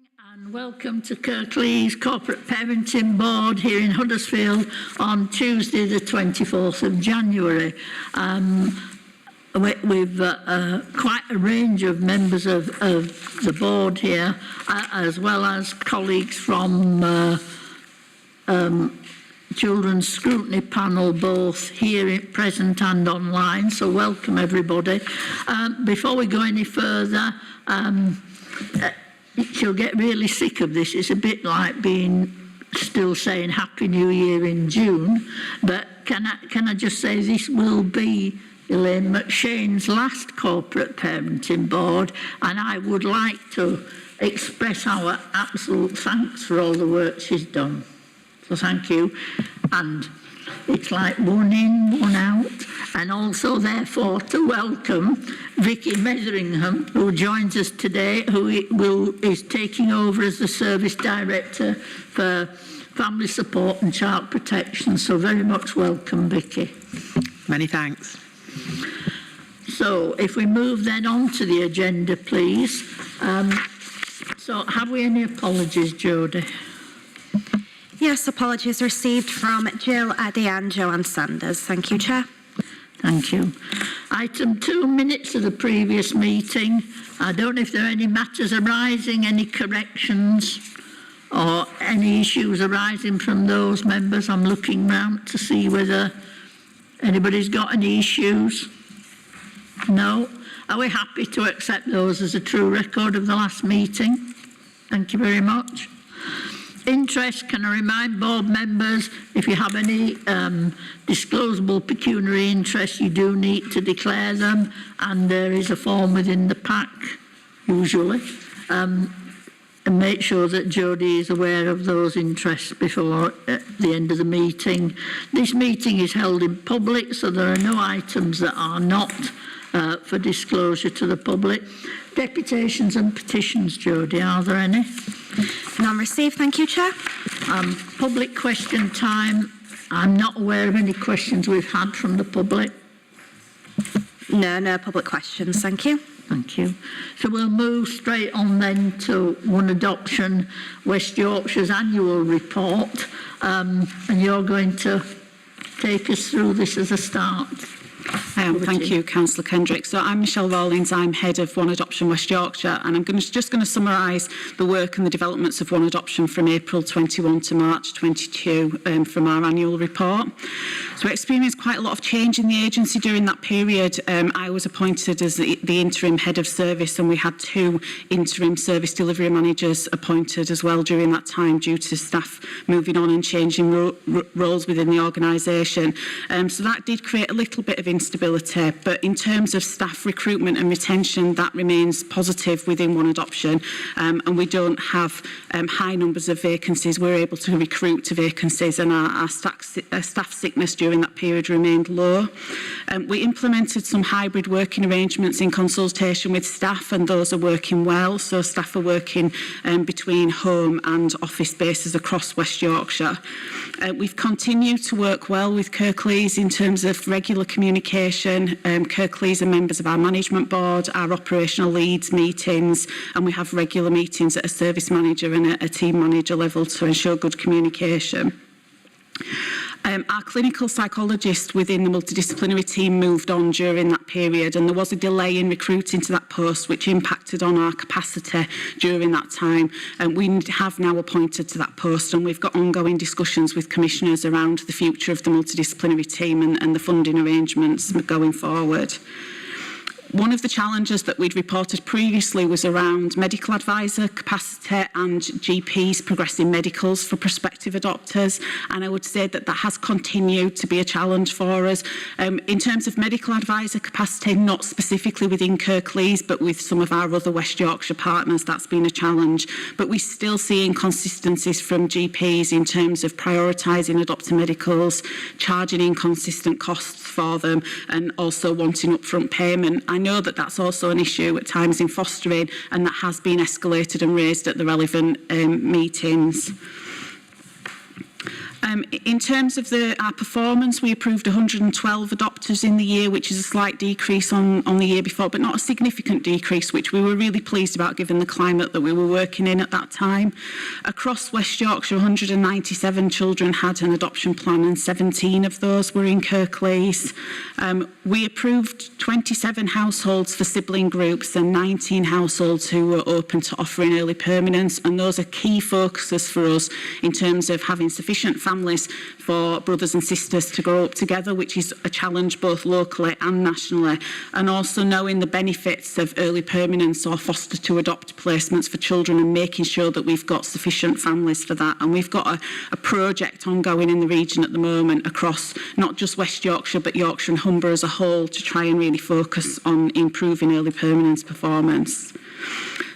And welcome to Kirklees Corporate Parenting Board here in Huddersfield on Tuesday the 24th of January. We've quite a range of members of the board here, as well as colleagues from Children's Scrutiny Panel, both here present and online, so welcome everybody. Before we go any further, she'll get really sick of this. It's a bit like still saying Happy New Year in June, but can I just say this will be Elaine McShane's last corporate parenting board, and I would like to express our absolute thanks for all the work she's done. So thank you. And it's like one in, one out. And also, therefore, to welcome Vicky Metheringham, who joins us today, who is taking over as the Service Director for Family Support and Child Protection. So very much welcome, Vicky. Many thanks. So if we move then on to the agenda, please. So have we any apologies, Jodie? Yes, apologies received from Jill, Addy and Joanne Sanders. Thank you, Chair. Thank you. Item 2, minutes of the previous meeting. I don't know if there are any matters arising, any corrections or any issues arising from those members. I'm looking round to see whether anybody's got any issues. No? Are we happy to accept those as a true record of the last meeting? Thank you very much. Interest, can I remind board members, if you have any disclosable pecuniary interest, you do need to declare them, and there is a form within the pack, usually, and make sure that Jodie is aware of those interests before the end of the meeting. This meeting is held in public, so there are no items that are not for disclosure to the public. Deputations and petitions, Jodie, are there any? None received, thank you, Chair. Public question time. I'm not aware of any questions we've had from the public. No public questions, thank you. Thank you. So we'll move straight on then to One Adoption West Yorkshire's annual report, and you're going to take us through this as a start. Thank you, Councillor Kendrick. So I'm Michelle Rawlins, I'm Head of One Adoption West Yorkshire, and I'm just going to summarise the work and the developments of One Adoption from April 21 to March 22 from our annual report. So we experienced quite a lot of change in the agency during that period. I was appointed as the interim Head of Service, and we had 2 interim service delivery managers appointed as well during that time due to staff moving on and changing roles within the organisation. So that did create a little bit of instability, but in terms of staff recruitment and retention, that remains positive within One Adoption, and we don't have high numbers of vacancies. We're able to recruit to vacancies, and our staff sickness during that period remained low. We implemented some hybrid working arrangements in consultation with staff, and those are working well. So staff are working between home and office spaces across West Yorkshire. We've continued to work well with Kirklees in terms of regular communication. Kirklees are members of our management board, our operational leads meetings, and we have regular meetings at a service manager and a team manager level to ensure good communication. Our clinical psychologist within the multidisciplinary team moved on during that period, and there was a delay in recruiting to that post which impacted on our capacity during that time. We have now appointed to that post, and we've got ongoing discussions with commissioners around the future of the multidisciplinary team and the funding arrangements going forward. One of the challenges that we'd reported previously was around medical advisor capacity and GPs progressing medicals for prospective adopters, and I would say that that has continued to be a challenge for us. In terms of medical advisor capacity, not specifically within Kirklees, but with some of our other West Yorkshire partners, that's been a challenge. But we still see inconsistencies from GPs in terms of prioritising adopter medicals, charging inconsistent costs for them, and also wanting upfront payment. I know that that's also an issue at times in fostering, and that has been escalated and raised at the relevant meetings. In terms of our performance, we approved 112 adopters in the year, which is a slight decrease on the year before, but not a significant decrease, which we were really pleased about given the climate that we were working in at that time. Across West Yorkshire, 197 children had an adoption plan and 17 of those were in Kirklees. We approved 27 households for sibling groups and 19 households who were open to offering early permanence, and those are key focuses for us in terms of having sufficient families for brothers and sisters to grow up together, which is a challenge both locally and nationally, and also knowing the benefits of early permanence or foster to adopt placements for children and making sure that we've got sufficient families for that. And we've got a project ongoing in the region at the moment across not just West Yorkshire but Yorkshire and Humber as a whole to try and really focus on improving early permanence performance.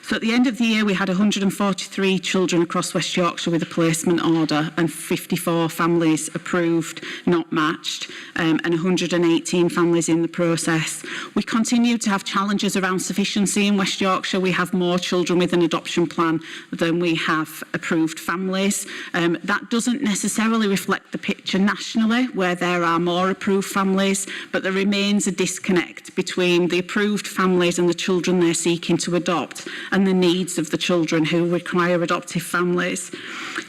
So at the end of the year, we had 143 children across West Yorkshire with a placement order and 54 families approved, not matched, and 118 families in the process. We continue to have challenges around sufficiency in West Yorkshire. We have more children with an adoption plan than we have approved families. That doesn't necessarily reflect the picture nationally, where there are more approved families, but there remains a disconnect between the approved families and the children they're seeking to adopt, and the needs of the children who require adoptive families.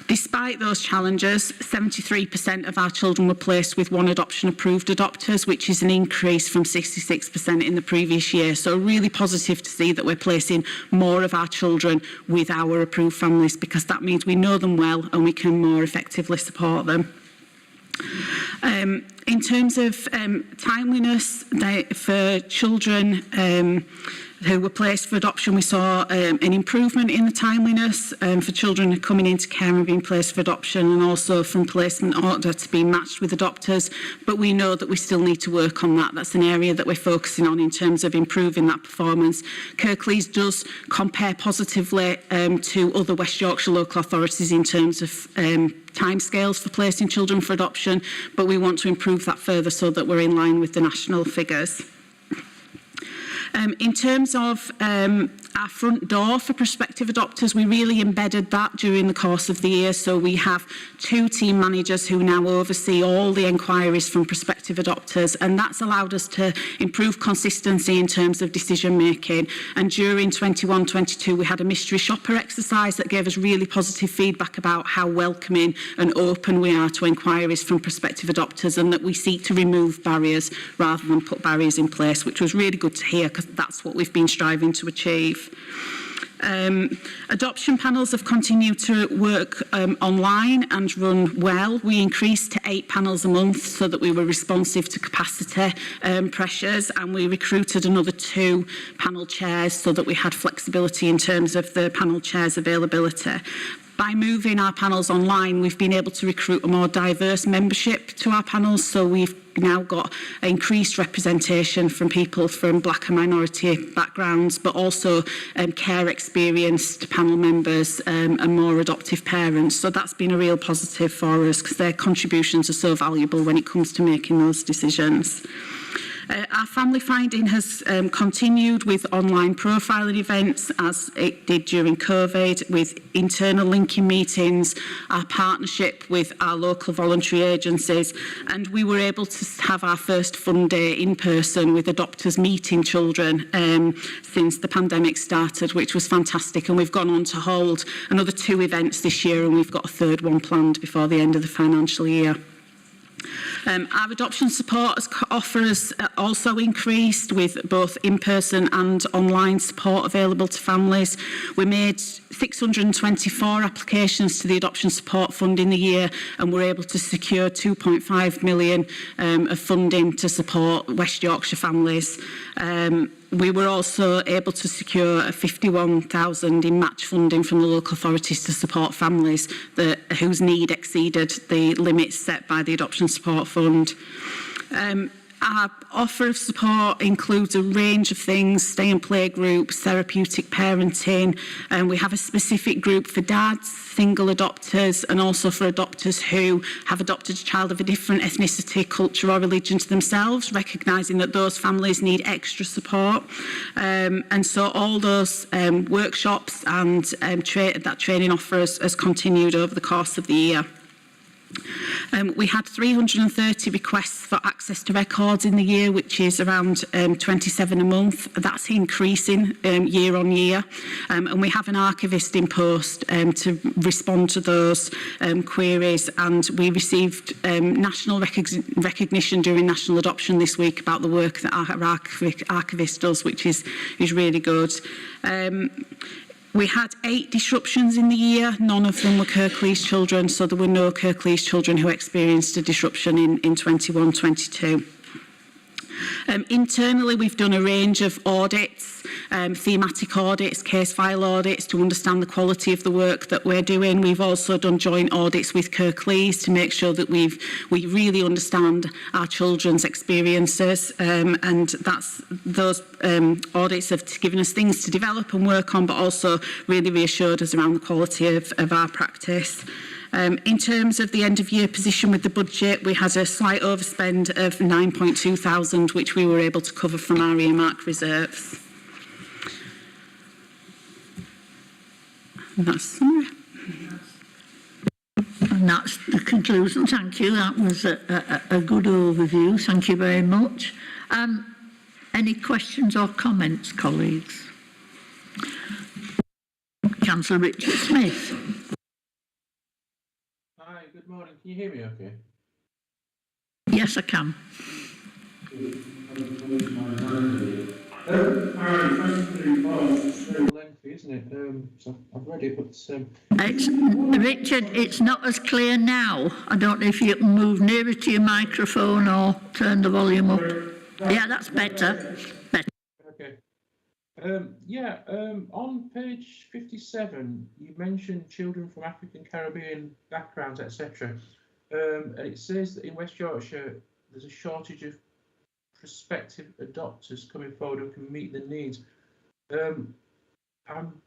Despite those challenges, 73% of our children were placed with one adoption approved adopters, which is an increase from 66% in the previous year. So really positive to see that we're placing more of our children with our approved families, because that means we know them well and we can more effectively support them. In terms of timeliness for children who were placed for adoption, we saw an improvement in the timeliness for children coming into care and being placed for adoption, and also from placement order to being matched with adopters. But we know that we still need to work on that. That's an area that we're focusing on in terms of improving that performance. Kirklees does compare positively to other West Yorkshire local authorities in terms of timescales for placing children for adoption, but we want to improve that further so that we're in line with the national figures. In terms of our front door for prospective adopters, we really embedded that during the course of the year. So we have 2 team managers who now oversee all the enquiries from prospective adopters, and that's allowed us to improve consistency in terms of decision making. And during 21-22, we had a mystery shopper exercise that gave us really positive feedback about how welcoming and open we are to enquiries from prospective adopters, and that we seek to remove barriers rather than put barriers in place, which was really good to hear, because that's what we've been striving to achieve. Adoption panels have continued to work online and run well. We increased to 8 panels a month so that we were responsive to capacity pressures, and we recruited another 2 panel chairs so that we had flexibility in terms of the panel chairs availability. By moving our panels online, we've been able to recruit a more diverse membership to our panels, so we've now got increased representation from people from black and minority backgrounds, but also care experienced panel members and more adoptive parents. So that's been a real positive for us, because their contributions are so valuable when it comes to making those decisions. Our family finding has continued with online profiling events, as it did during COVID, with internal linking meetings, our partnership with our local voluntary agencies, and we were able to have our first fun day in person with adopters meeting children since the pandemic started, which was fantastic. And we've gone on to hold another 2 events this year, and we've got a 3rd one planned before the end of the financial year. Our adoption support offers also increased, with both in-person and online support available to families. We made 624 applications to the Adoption Support Fund in the year, and were able to secure 2.5 million of funding to support West Yorkshire families. We were also able to secure 51,000 in match funding from the local authorities to support families whose need exceeded the limits set by the Adoption Support Fund. Our offer of support includes a range of things: stay and play groups, therapeutic parenting, and we have a specific group for dads, single adopters, and also for adopters who have adopted a child of a different ethnicity, culture or religion to themselves, recognising that those families need extra support. And so all those workshops and that training offer has continued over the course of the year. We had 330 requests for access to records in the year, which is around 27 a month. That's increasing year on year. And we have an archivist in post to respond to those queries. And we received national recognition during National Adoption this week about the work that our archivist does, which is really good. We had 8 disruptions in the year. None of them were Kirklees children, so there were no Kirklees children who experienced a disruption in 21-22. Internally, we've done a range of audits, thematic audits, case file audits to understand the quality of the work that we're doing. We've also done joint audits with Kirklees to make sure that we really understand our children's experiences, and those audits have given us things to develop and work on, but also really reassured us around the quality of our practice. In terms of the end-of-year position with the budget, we had a slight overspend of 9.2 thousand, which we were able to cover from our earmark reserves. And that's summary. And that's the conclusion. Thank you. That was a good overview. Thank you very much. Any questions or comments, colleagues? Councillor Richard Smith. Hi, good morning. Can you hear me okay? Yes, I can. It's very lengthy, isn't it? So I've read it, but Richard, it's not as clear now. I don't know if you can move nearer to your microphone or turn the volume up. Yeah, that's better. okay. On page 57, you mentioned children from African, Caribbean backgrounds, etc. And it says that in West Yorkshire, there's a shortage of prospective adopters coming forward who can meet the needs. I'm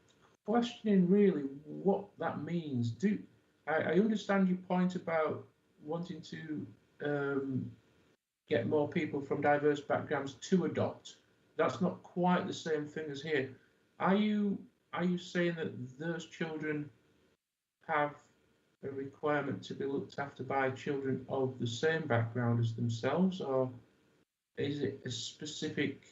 questioning really what that means. I understand your point about wanting to get more people from diverse backgrounds to adopt. That's not quite the same thing as here. Are you saying that those children have a requirement to be looked after by children of the same background as themselves, or is it a specific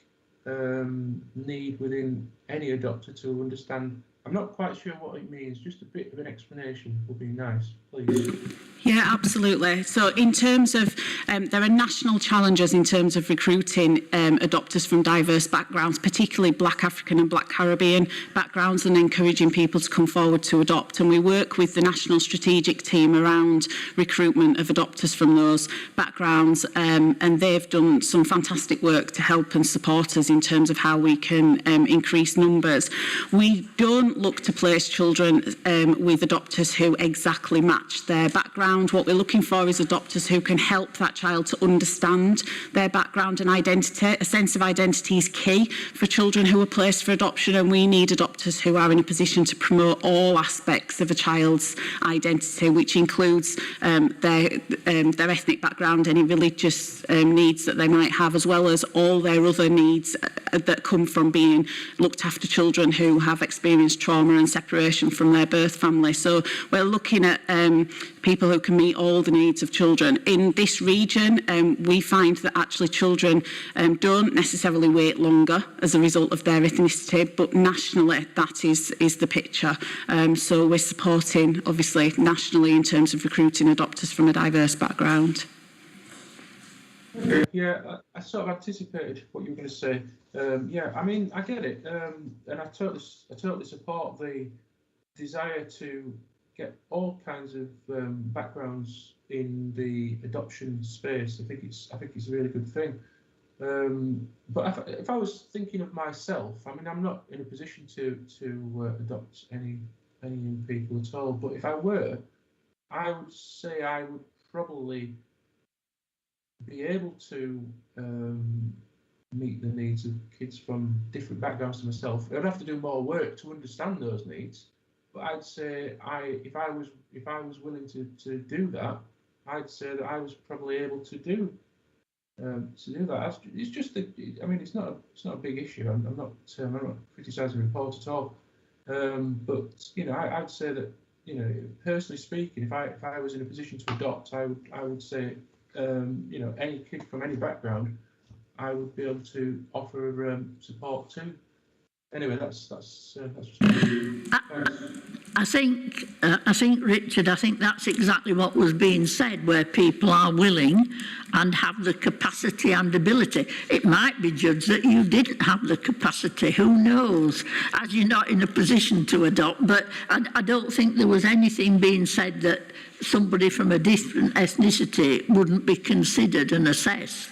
need within any adopter to understand? I'm not quite sure what it means. Just a bit of an explanation would be nice, please. Yeah, absolutely. So in terms of, there are national challenges in terms of recruiting adopters from diverse backgrounds, particularly Black African and Black Caribbean backgrounds, and encouraging people to come forward to adopt. And we work with the national strategic team around recruitment of adopters from those backgrounds, and they've done some fantastic work to help and support us in terms of how we can increase numbers. We don't look to place children with adopters who exactly match their background. What we're looking for is adopters who can help that child to understand their background and identity. A sense of identity is key for children who are placed for adoption, and we need adopters who are in a position to promote all aspects of a child's identity, which includes their ethnic background, any religious needs that they might have, as well as all their other needs that come from being looked after children who have experienced trauma and separation from their birth family. So we're looking at people who can meet all the needs of children. In this region, we find that actually children don't necessarily wait longer as a result of their ethnicity, but nationally that is the picture. So we're supporting, obviously, nationally in terms of recruiting adopters from a diverse background. Yeah, I sort of anticipated what you were going to say. Yeah, I mean, I get it, and I totally support the desire to get all kinds of backgrounds in the adoption space. I think it's a really good thing. But if I was thinking of myself, I mean, I'm not in a position to adopt any young people at all. But if I were, I would say I would probably be able to meet the needs of kids from different backgrounds to myself. I'd have to do more work to understand those needs. But I'd say if I was willing to do that, I'd say that I was probably able to do that. It's just that, I mean, it's not a big issue. I'm not criticising the report at all. But you know, I'd say that you know, personally speaking, if I was in a position to adopt, I would say, you know, any kid from any background, I would be able to offer support to. Anyway, that's just I think, Richard, I think that's exactly what was being said, where people are willing and have the capacity and ability. It might be judged that you didn't have the capacity, who knows, as you're not in a position to adopt, but I don't think there was anything being said that somebody from a different ethnicity wouldn't be considered and assessed.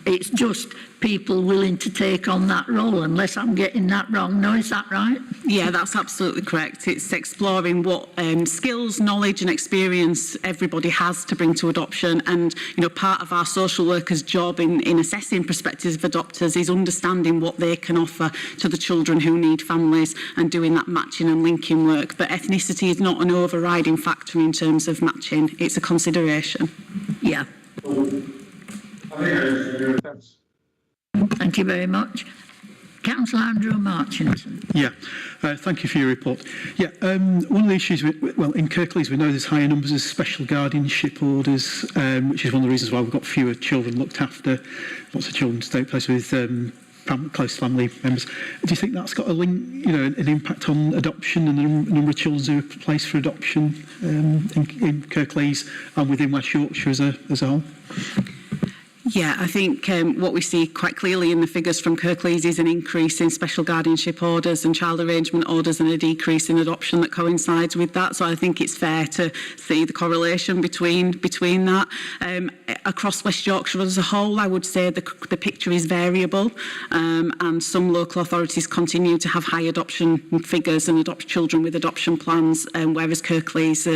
It's just people willing to take on that role, unless I'm getting that wrong. No, is that right? Yeah, that's absolutely correct. It's exploring what skills, knowledge and experience everybody has to bring to adoption. And, you know, part of our social workers' job in assessing prospective adopters is understanding what they can offer to the children who need families and doing that matching and linking work. But ethnicity is not an overriding factor in terms of matching. It's a consideration. Yeah. thanks. Thank you very much. Councillor Andrew Marchinson. Yeah, thank you for your report. Yeah, one of the issues, well, in Kirklees we know there's higher numbers of special guardianship orders, which is one of the reasons why we've got fewer children looked after, lots of children to take place with close family members. Do you think that's got a link, you know, an impact on adoption and the number of children who are placed for adoption in Kirklees and within West Yorkshire as a whole? Yeah, I think what we see quite clearly in the figures from Kirklees is an increase in special guardianship orders and child arrangement orders and a decrease in adoption that coincides with that. So I think it's fair to see the correlation between that. Across West Yorkshire as a whole, I would say the picture is variable, and some local authorities continue to have high adoption figures and adopt children with adoption plans, whereas Kirklees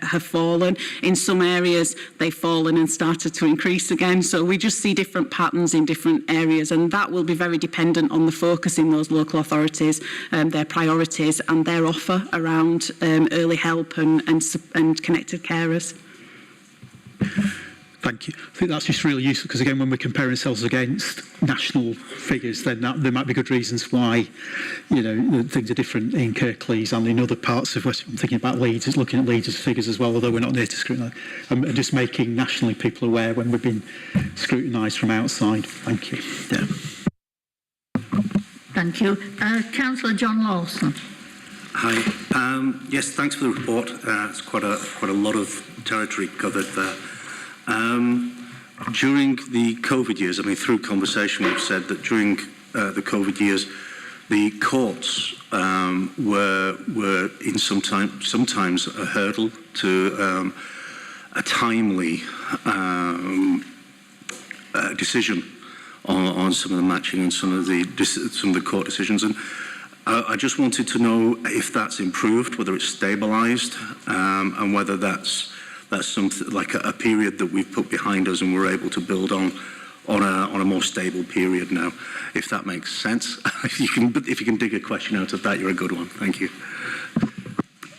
have fallen. In some areas, they've fallen and started to increase again. So we just see different patterns in different areas, and that will be very dependent on the focus in those local authorities, their priorities and their offer around early help and connected carers. Thank you. I think that's just really useful because, again, when we're comparing ourselves against national figures, then there might be good reasons why, you know, things are different in Kirklees and in other parts of West. I'm thinking about Leeds, looking at Leeds' figures as well, although we're not there to scrutinise. And just making nationally people aware when we've been scrutinised from outside. Thank you. Yeah. Thank you. Councillor John Lawson. Hi. Yes, thanks for the report. It's quite a lot of territory covered there. During the COVID years, I mean, through conversation, we've said that during the COVID years, the courts were in sometimes a hurdle to a timely decision on some of the matching and some of the court decisions. And I just wanted to know if that's improved, whether it's stabilised, and whether that's something like a period that we've put behind us and we're able to build on a more stable period now, if that makes sense. If you can dig a question out of that, you're a good one. Thank you.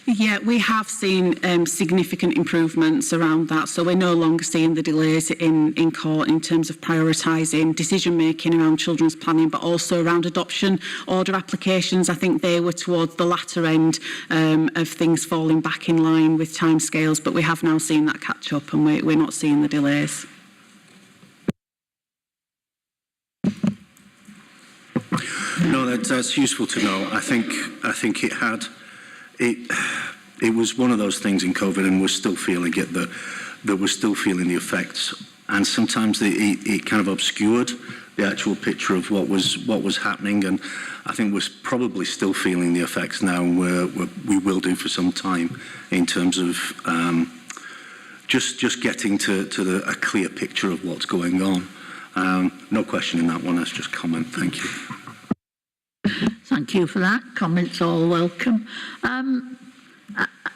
Yeah, we have seen significant improvements around that. So we're no longer seeing the delays in court in terms of prioritising decision making around children's planning, but also around adoption order applications. I think they were towards the latter end of things falling back in line with timescales, but we have now seen that catch up and we're not seeing the delays. No, that's useful to know. I think it was one of those things in COVID, and we're still feeling it, that we're still feeling the effects, and sometimes it kind of obscured the actual picture of what was happening, and I think we're probably still feeling the effects now, and we will do for some time in terms of just getting to a clear picture of what's going on. No question in that one, that's just comment. Thank you. Thank you for that. Comments all welcome.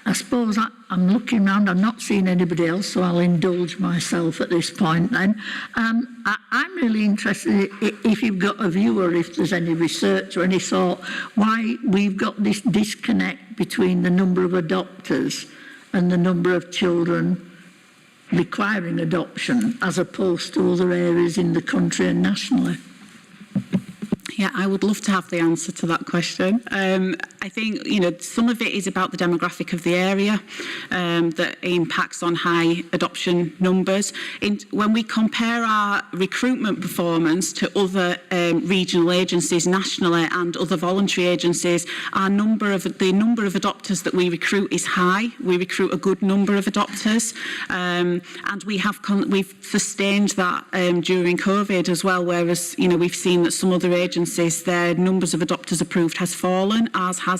I suppose I'm looking around, I'm not seeing anybody else, so I'll indulge myself at this point then. I'm really interested if you've got a view or if there's any research or any thought why we've got this disconnect between the number of adopters and the number of children requiring adoption as opposed to other areas in the country and nationally. Yeah, I would love to have the answer to that question. I I think, you know, some of it is about the demographic of the area that impacts on high adoption numbers. When we compare our recruitment performance to other regional agencies nationally and other voluntary agencies, the number of adopters that we recruit is high. We recruit a good number of adopters, and we've sustained that during COVID as well. Whereas, you know, we've seen that some other agencies, their numbers of adopters approved has fallen, ours hasn't,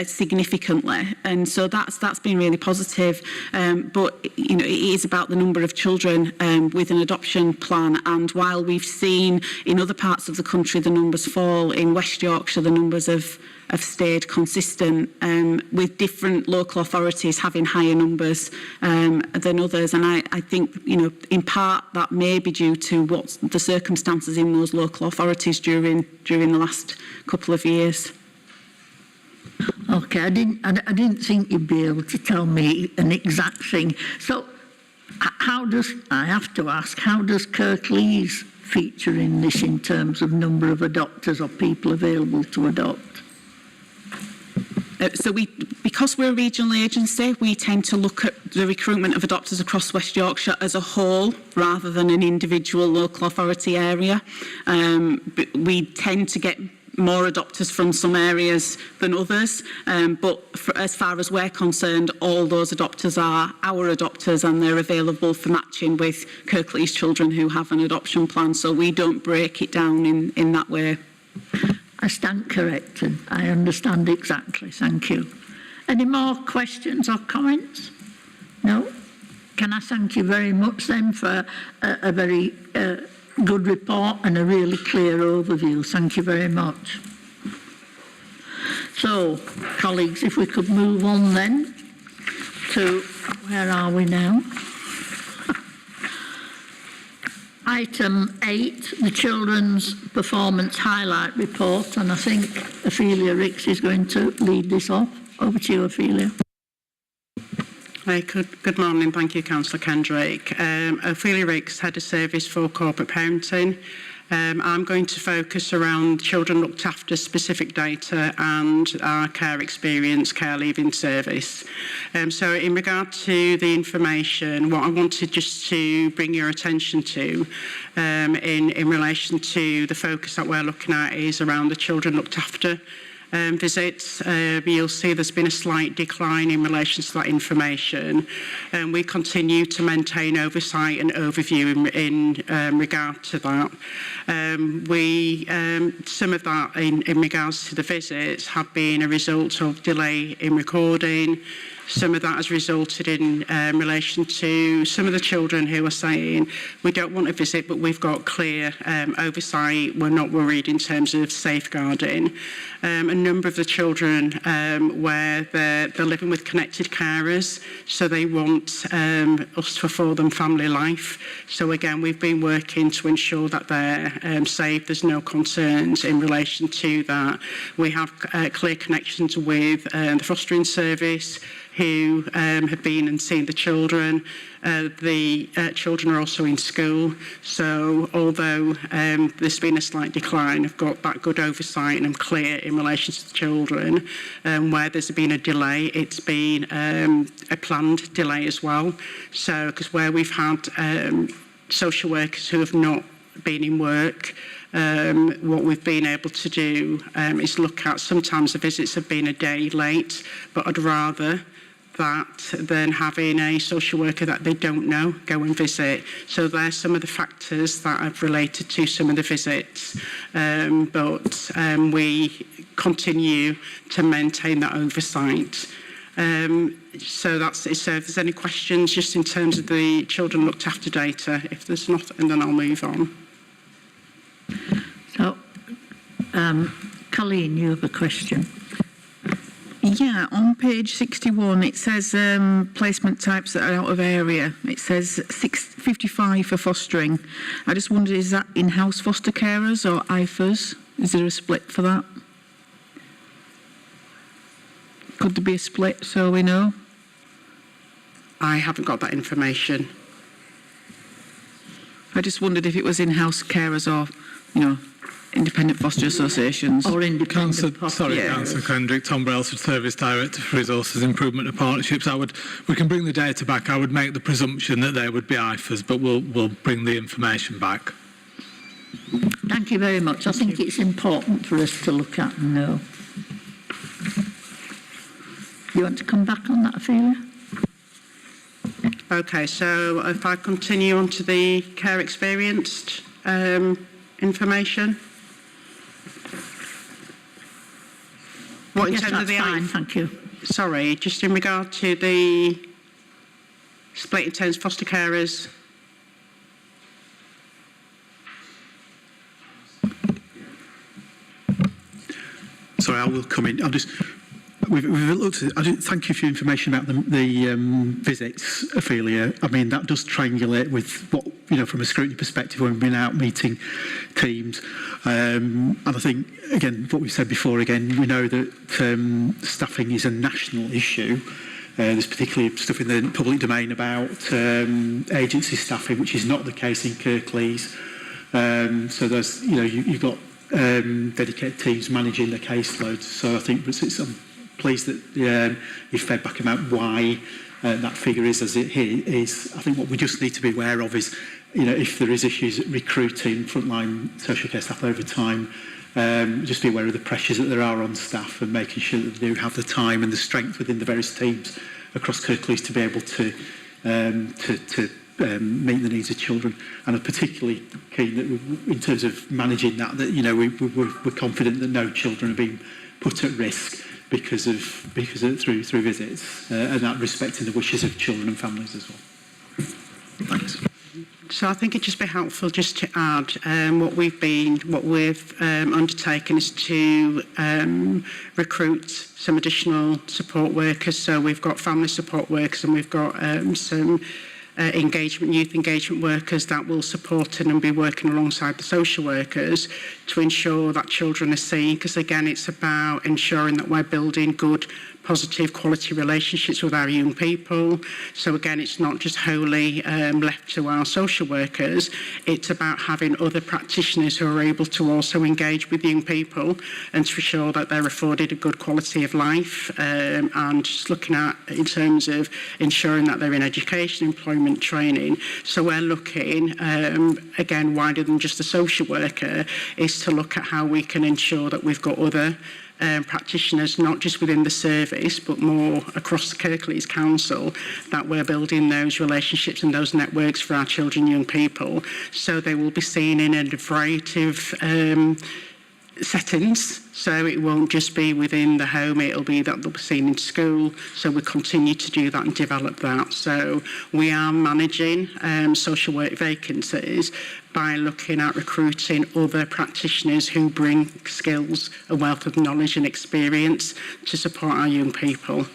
significantly, and so that's been really positive. But you know, it is about the number of children with an adoption plan. And while we've seen in other parts of the country the numbers fall, in West Yorkshire the numbers have stayed consistent, with different local authorities having higher numbers than others. And I think, you know, in part that may be due to what the circumstances in those local authorities during the last couple of years. Okay, I didn't think you'd be able to tell me an exact thing. So, how does Kirklees feature in this in terms of number of adopters or people available to adopt? Because we're a regional agency, we tend to look at the recruitment of adopters across West Yorkshire as a whole rather than an individual local authority area. We tend to get more adopters from some areas than others, but as far as we're concerned, all those adopters are our adopters and they're available for matching with Kirklees children who have an adoption plan, so we don't break it down in that way. I stand corrected. I understand exactly. Thank you. Any more questions or comments? No? Can I thank you very much then for a very good report and a really clear overview. Thank you very much. So, colleagues, if we could move on then to, where are we now? Item 8, the Children's Performance Highlight Report, and I think Ophelia Ricks is going to lead this off. Over to you, Ophelia. Good morning, thank you, Councillor Kendrick. Ophelia Ricks, Head of Service for Corporate Parenting. I'm going to focus around children looked after specific data and our care experience, care leaving service. So in regard to the information, what I wanted just to bring your attention to in relation to the focus that we're looking at is around the children looked after visits. You'll see there's been a slight decline in relation to that information, and we continue to maintain oversight and overview in regard to that. Some of that in regards to the visits have been a result of delay in recording. Some of that has resulted in relation to some of the children who are saying, we don't want a visit, but we've got clear oversight. We're not worried in terms of safeguarding. A number of the children where they're living with connected carers, so they want us to afford them family life. So again, we've been working to ensure that they're safe. There's no concerns in relation to that. We have clear connections with the fostering service, who have been and seen the children. The children are also in school, so although there's been a slight decline, I've got that good oversight and I'm clear in relation to the children. Where there's been a delay, it's been a planned delay as well. So, because where we've had social workers who have not been in work, what we've been able to do is look at, sometimes the visits have been a day late, but I'd rather that than having a social worker that they don't know go and visit. So there's some of the factors that have related to some of the visits, but we continue to maintain that oversight. So that's it. So if there's any questions just in terms of the children looked after data, if there's not, and then I'll move on. So, Colleen, you have a question. Yeah, on page 61 it says placement types that are out of area. It says 55 for fostering. I just wondered, is that in-house foster carers or IFAs? Is there a split for that? Could there be a split so we know? I haven't got that information. I just wondered if it was in-house carers or, you know, independent foster associations. or independent Councillor Kendrick, Tom Brailsford, Service Director for Resources Improvement and Partnerships. We can bring the data back. I would make the presumption that they would be IFAs, but we'll bring the information back. Thank you very much. I think it's important for us to look at and know. You want to come back on that, Ophelia? Okay, so if I continue on to the care experienced information. What in Yes, terms that's of the fine, thank you. Sorry, just in regard to the split in terms of foster carers. Sorry, I will come in. We've looked at it. Thank you for your information about the visits, Ophelia. I mean, that does triangulate with what, from a scrutiny perspective when we've been out meeting teams. And I think, again, what we've said before, again, we know that staffing is a national issue. There's particularly stuff in the public domain about agency staffing, which is not the case in Kirklees. So there's, you've got dedicated teams managing the caseload. So I think I'm pleased that you fed back about why that figure is as it is. I think what we just need to be aware of is, if there is issues at recruiting frontline social care staff over time, just be aware of the pressures that there are on staff and making sure that they do have the time and the strength within the various teams across Kirklees to be able to meet the needs of children. And I'm particularly keen that in terms of managing that we're confident that no children are being put at risk because of through visits, and that respecting the wishes of children and families as well. Thanks. So I think it'd just be helpful just to add what we've undertaken is to recruit some additional support workers. So we've got family support workers and we've got some youth engagement workers that will support and be working alongside the social workers to ensure that children are seen, because again it's about ensuring that we're building good, positive, quality relationships with our young people. So again, it's not just wholly left to our social workers, it's about having other practitioners who are able to also engage with young people and to ensure that they're afforded a good quality of life, and just looking at in terms of ensuring that they're in education, employment, training. So we're looking, again, wider than just the social worker, is to look at how we can ensure that we've got other practitioners, not just within the service, but more across the Kirklees Council, that we're building those relationships and those networks for our children and young people. So they will be seen in a variety of settings. So it won't just be within the home, it'll be that they'll be seen in school. So we continue to do that and develop that. So we are managing social work vacancies by looking at recruiting other practitioners who bring skills, a wealth of knowledge and experience to support our young people.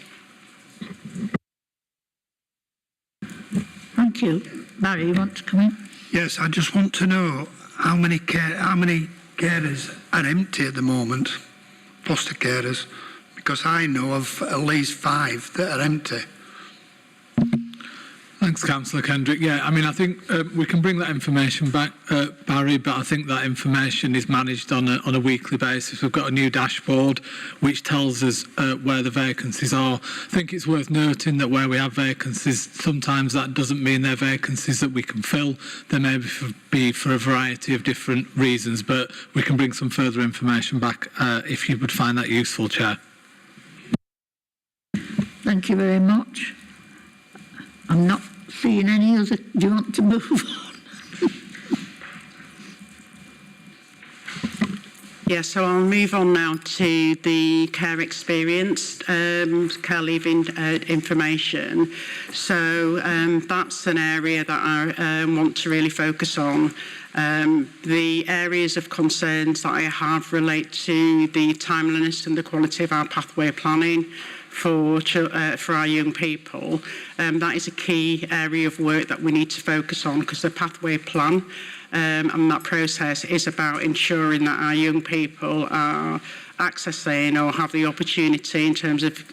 Thank you. Barry, you want to come in? Yes, I just want to know how many carers are empty at the moment, foster carers, because I know of at least 5 that are empty. Thanks, Councillor Kendrick. Yeah, I mean, I think we can bring that information back, Barry, but I think that information is managed on a weekly basis. We've got a new dashboard which tells us where the vacancies are. I think it's worth noting that where we have vacancies, sometimes that doesn't mean they're vacancies that we can fill. They may be for a variety of different reasons, but we can bring some further information back if you would find that useful, Chair. Thank you very much. I'm not seeing any other. Do you want to move on? Yeah, so I'll move on now to the care experience, care leaving information. So that's an area that I want to really focus on. The areas of concerns that I have relate to the timeliness and the quality of our pathway planning for our young people. That is a key area of work that we need to focus on, because the pathway plan and that process is about ensuring that our young people are accessing or have the opportunity in terms of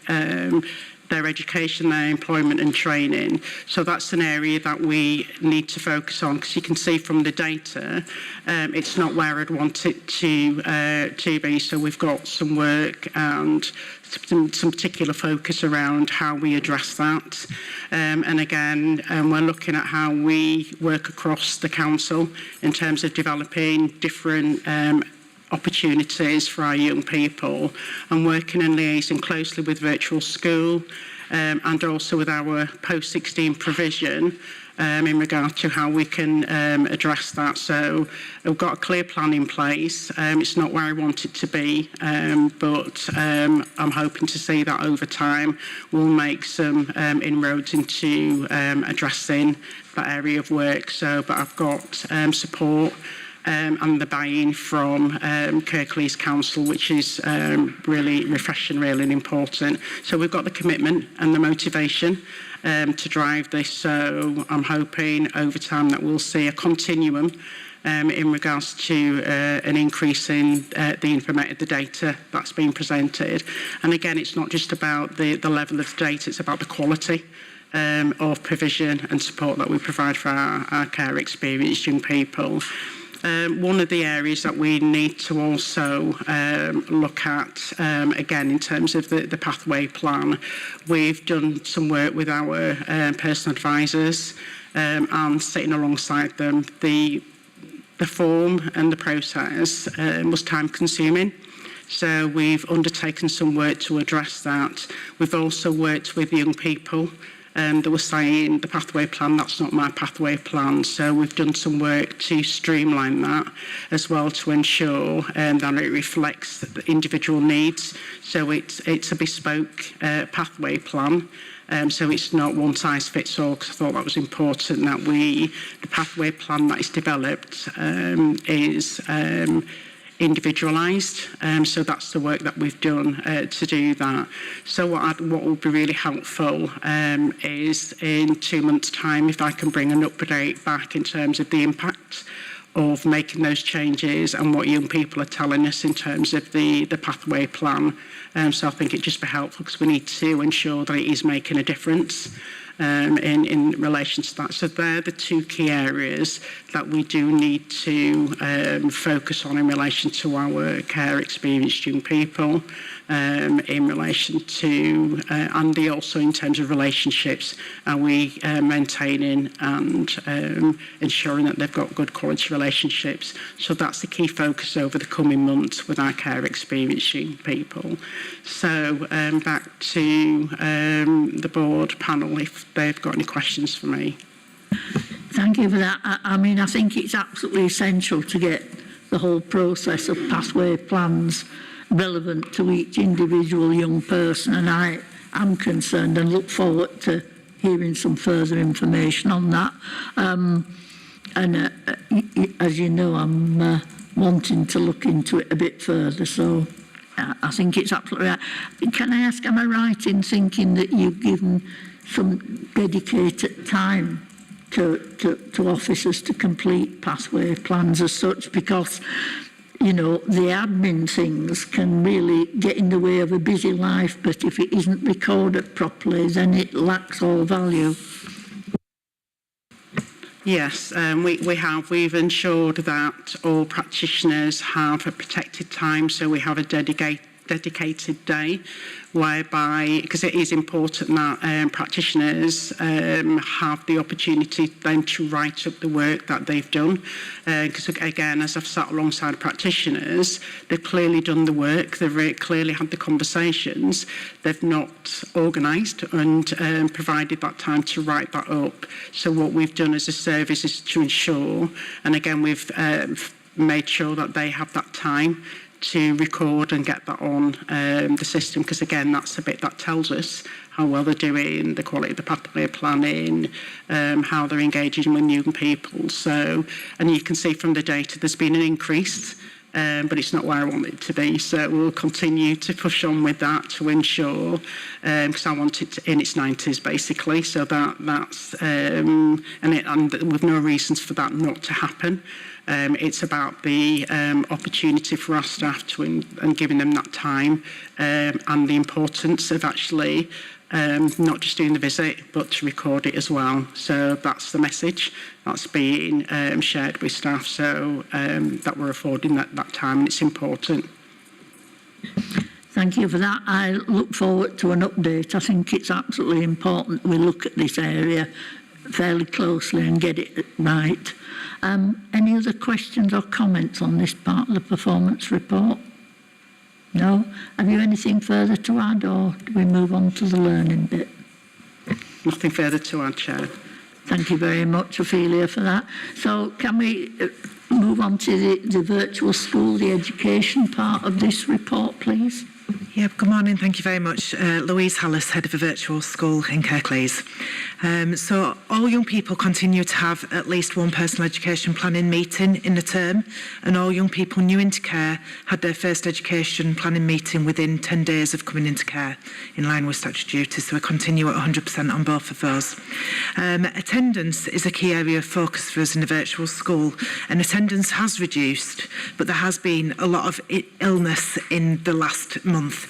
their education, their employment and training. So that's an area that we need to focus on, because you can see from the data, it's not where I'd want it to be. So we've got some work and some particular focus around how we address that. And again, we're looking at how we work across the council in terms of developing different opportunities for our young people, and working and liaising closely with virtual school and also with our post-16 provision in regard to how we can address that. So we've got a clear plan in place. It's not where I want it to be, but I'm hoping to see that over time we'll make some inroads into addressing that area of work. So, but I've got support and the buy-in from Kirklees Council, which is really refreshing, really important. So we've got the commitment and the motivation to drive this. So I'm hoping over time that we'll see a continuum in regards to an increase in the data that's being presented. And again, it's not just about the level of data, it's about the quality of provision and support that we provide for our care experienced young people. One of the areas that we need to also look at, again, in terms of the pathway plan, we've done some work with our personal advisors and sitting alongside them. The form and the process was time consuming. So we've undertaken some work to address that. We've also worked with young people that were saying the pathway plan, that's not my pathway plan. So we've done some work to streamline that as well, to ensure that it reflects the individual needs. So it's a bespoke pathway plan. So it's not one size fits all, because I thought that was important, that the pathway plan that is developed is individualised. So that's the work that we've done to do that. So what will be really helpful is in 2 months' time, if I can bring an update back in terms of the impact of making those changes and what young people are telling us in terms of the pathway plan. So I think it'd just be helpful, because we need to ensure that it is making a difference in relation to that. So they're the two key areas that we do need to focus on in relation to our care experienced young people, in relation to, and also in terms of relationships, are we maintaining and ensuring that they've got good quality relationships. So that's the key focus over the coming months with our care experienced young people. So back to the board panel if they've got any questions for me. Thank you for that. I mean, I think it's absolutely essential to get the whole process of pathway plans relevant to each individual young person, and I am concerned and look forward to hearing some further information on that. As you know, I'm wanting to look into it a bit further, so I think it's absolutely right. Can I ask, am I right in thinking that you've given some dedicated time to officers to complete pathway plans as such? Because, you know, the admin things can really get in the way of a busy life, but if it isn't recorded properly, then it lacks all value. Yes, we've ensured that all practitioners have a protected time, so we have a dedicated day whereby, because it is important that practitioners have the opportunity then to write up the work that they've done, because again, as I've sat alongside practitioners, they've clearly done the work, they've clearly had the conversations, they've not organised and provided that time to write that up. So what we've done as a service is to ensure, and again we've made sure that they have that time to record and get that on the system, because again that's the bit that tells us how well they're doing, the quality of the pathway planning, how they're engaging with young people. So, and you can see from the data there's been an increase, but it's not where I want it to be. So we'll continue to push on with that to ensure, because I want it in its 90s basically. So that's and with no reasons for that not to happen. It's about the opportunity for our staff to and giving them that time and the importance of actually not just doing the visit, but to record it as well. So that's the message that's being shared with staff, so that we're affording that time, and it's important. Thank you for that. I look forward to an update. I think it's absolutely important we look at this area fairly closely and get it right. Any other questions or comments on this part of the performance report? No? Have you anything further to add, or do we move on to the learning bit? Nothing further to add, Chair. Thank you very much, Ophelia, for that. So can we move on to the virtual school, the education part of this report, please? Yeah, good morning. Thank you very much. Louise Hallis, Head of a Virtual School in Kirklees. So all young people continue to have at least one personal education planning meeting in the term, and all young people new into care had their first education planning meeting within 10 days of coming into care, in line with statutory duties, so we continue at 100% on both of those. Attendance is a key area of focus for us in the virtual school, and attendance has reduced, but there has been a lot of illness in the last month,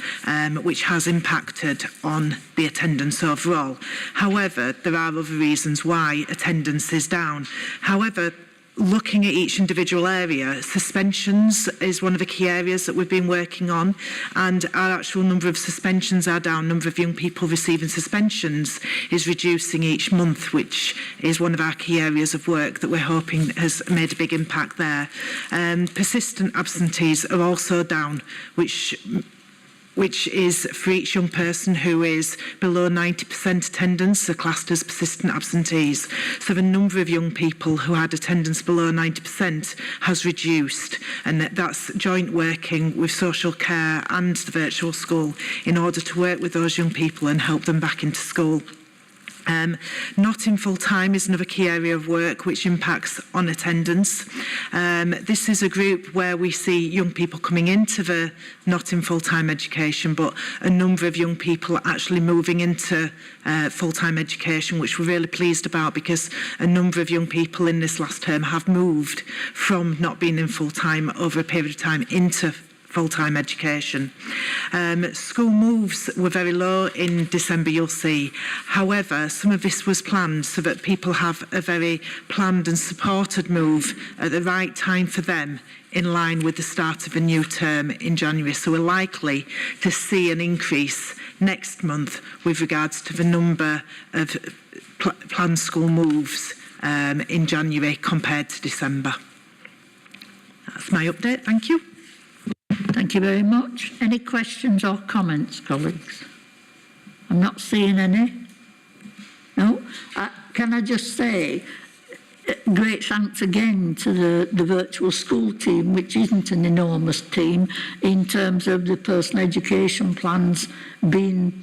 which has impacted on the attendance overall. However, there are other reasons why attendance is down. However, looking at each individual area, suspensions is one of the key areas that we've been working on, and our actual number of suspensions are down. Number of young people receiving suspensions is reducing each month, which is one of our key areas of work that we're hoping has made a big impact there. Persistent absentees are also down, which is for each young person who is below 90% attendance, are classed as persistent absentees. So the number of young people who had attendance below 90% has reduced, and that's joint working with social care and the virtual school in order to work with those young people and help them back into school. Not in full time is another key area of work which impacts on attendance. This is a group where we see young people coming into the not in full time education, but a number of young people actually moving into full time education, which we're really pleased about, because a number of young people in this last term have moved from not being in full time over a period of time into full-time education. School moves were very low in December, you'll see. However, some of this was planned so that people have a very planned and supported move at the right time for them, in line with the start of a new term in January. So we're likely to see an increase next month with regards to the number of planned school moves in January compared to December. That's my update. Thank you. Thank you very much. Any questions or comments, colleagues? I'm not seeing any. No? Can I just say, great thanks again to the virtual school team, which isn't an enormous team, in terms of the personal education plans being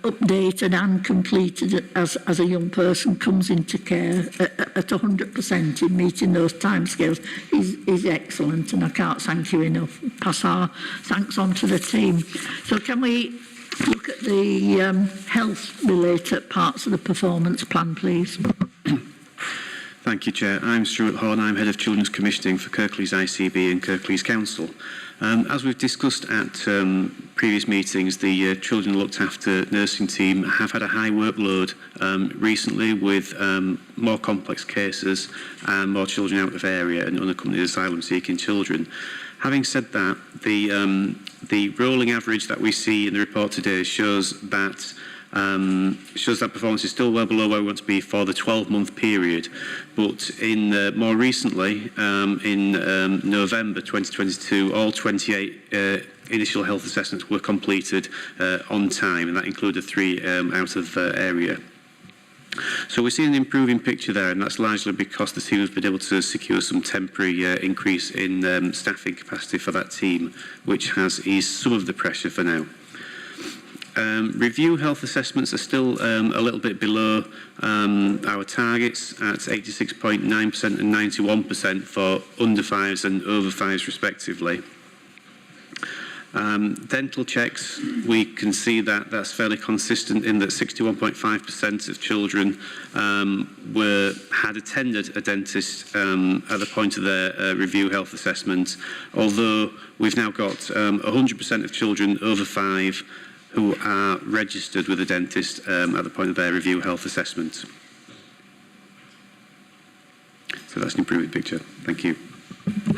updated and completed as a young person comes into care at 100% in meeting those timescales is excellent, and I can't thank you enough. Pass our thanks on to the team. So can we look at the health-related parts of the performance plan, please? Thank you, Chair. I'm Stuart Horn. I'm Head of Children's Commissioning for Kirklees ICB and Kirklees Council. As we've discussed at previous meetings, the Children Looked After nursing team have had a high workload recently, with more complex cases and more children out of area and unaccompanied asylum-seeking children. Having said that, the rolling average that we see in the report today shows that performance is still well below where we want to be for the 12-month period. But in more recently, in November 2022, all 28 initial health assessments were completed on time, and that included 3 out of area. So we're seeing an improving picture there, and that's largely because the team has been able to secure some temporary increase in staffing capacity for that team, which has eased some of the pressure for now. Review health assessments are still a little bit below our targets at 86.9% and 91% for under 5s and over 5s respectively. Dental checks, we can see that that's fairly consistent in that 61.5% of children had attended a dentist at the point of their review health assessment, although we've now got 100% of children over 5 who are registered with a dentist at the point of their review health assessment. So that's an improving picture. Thank you.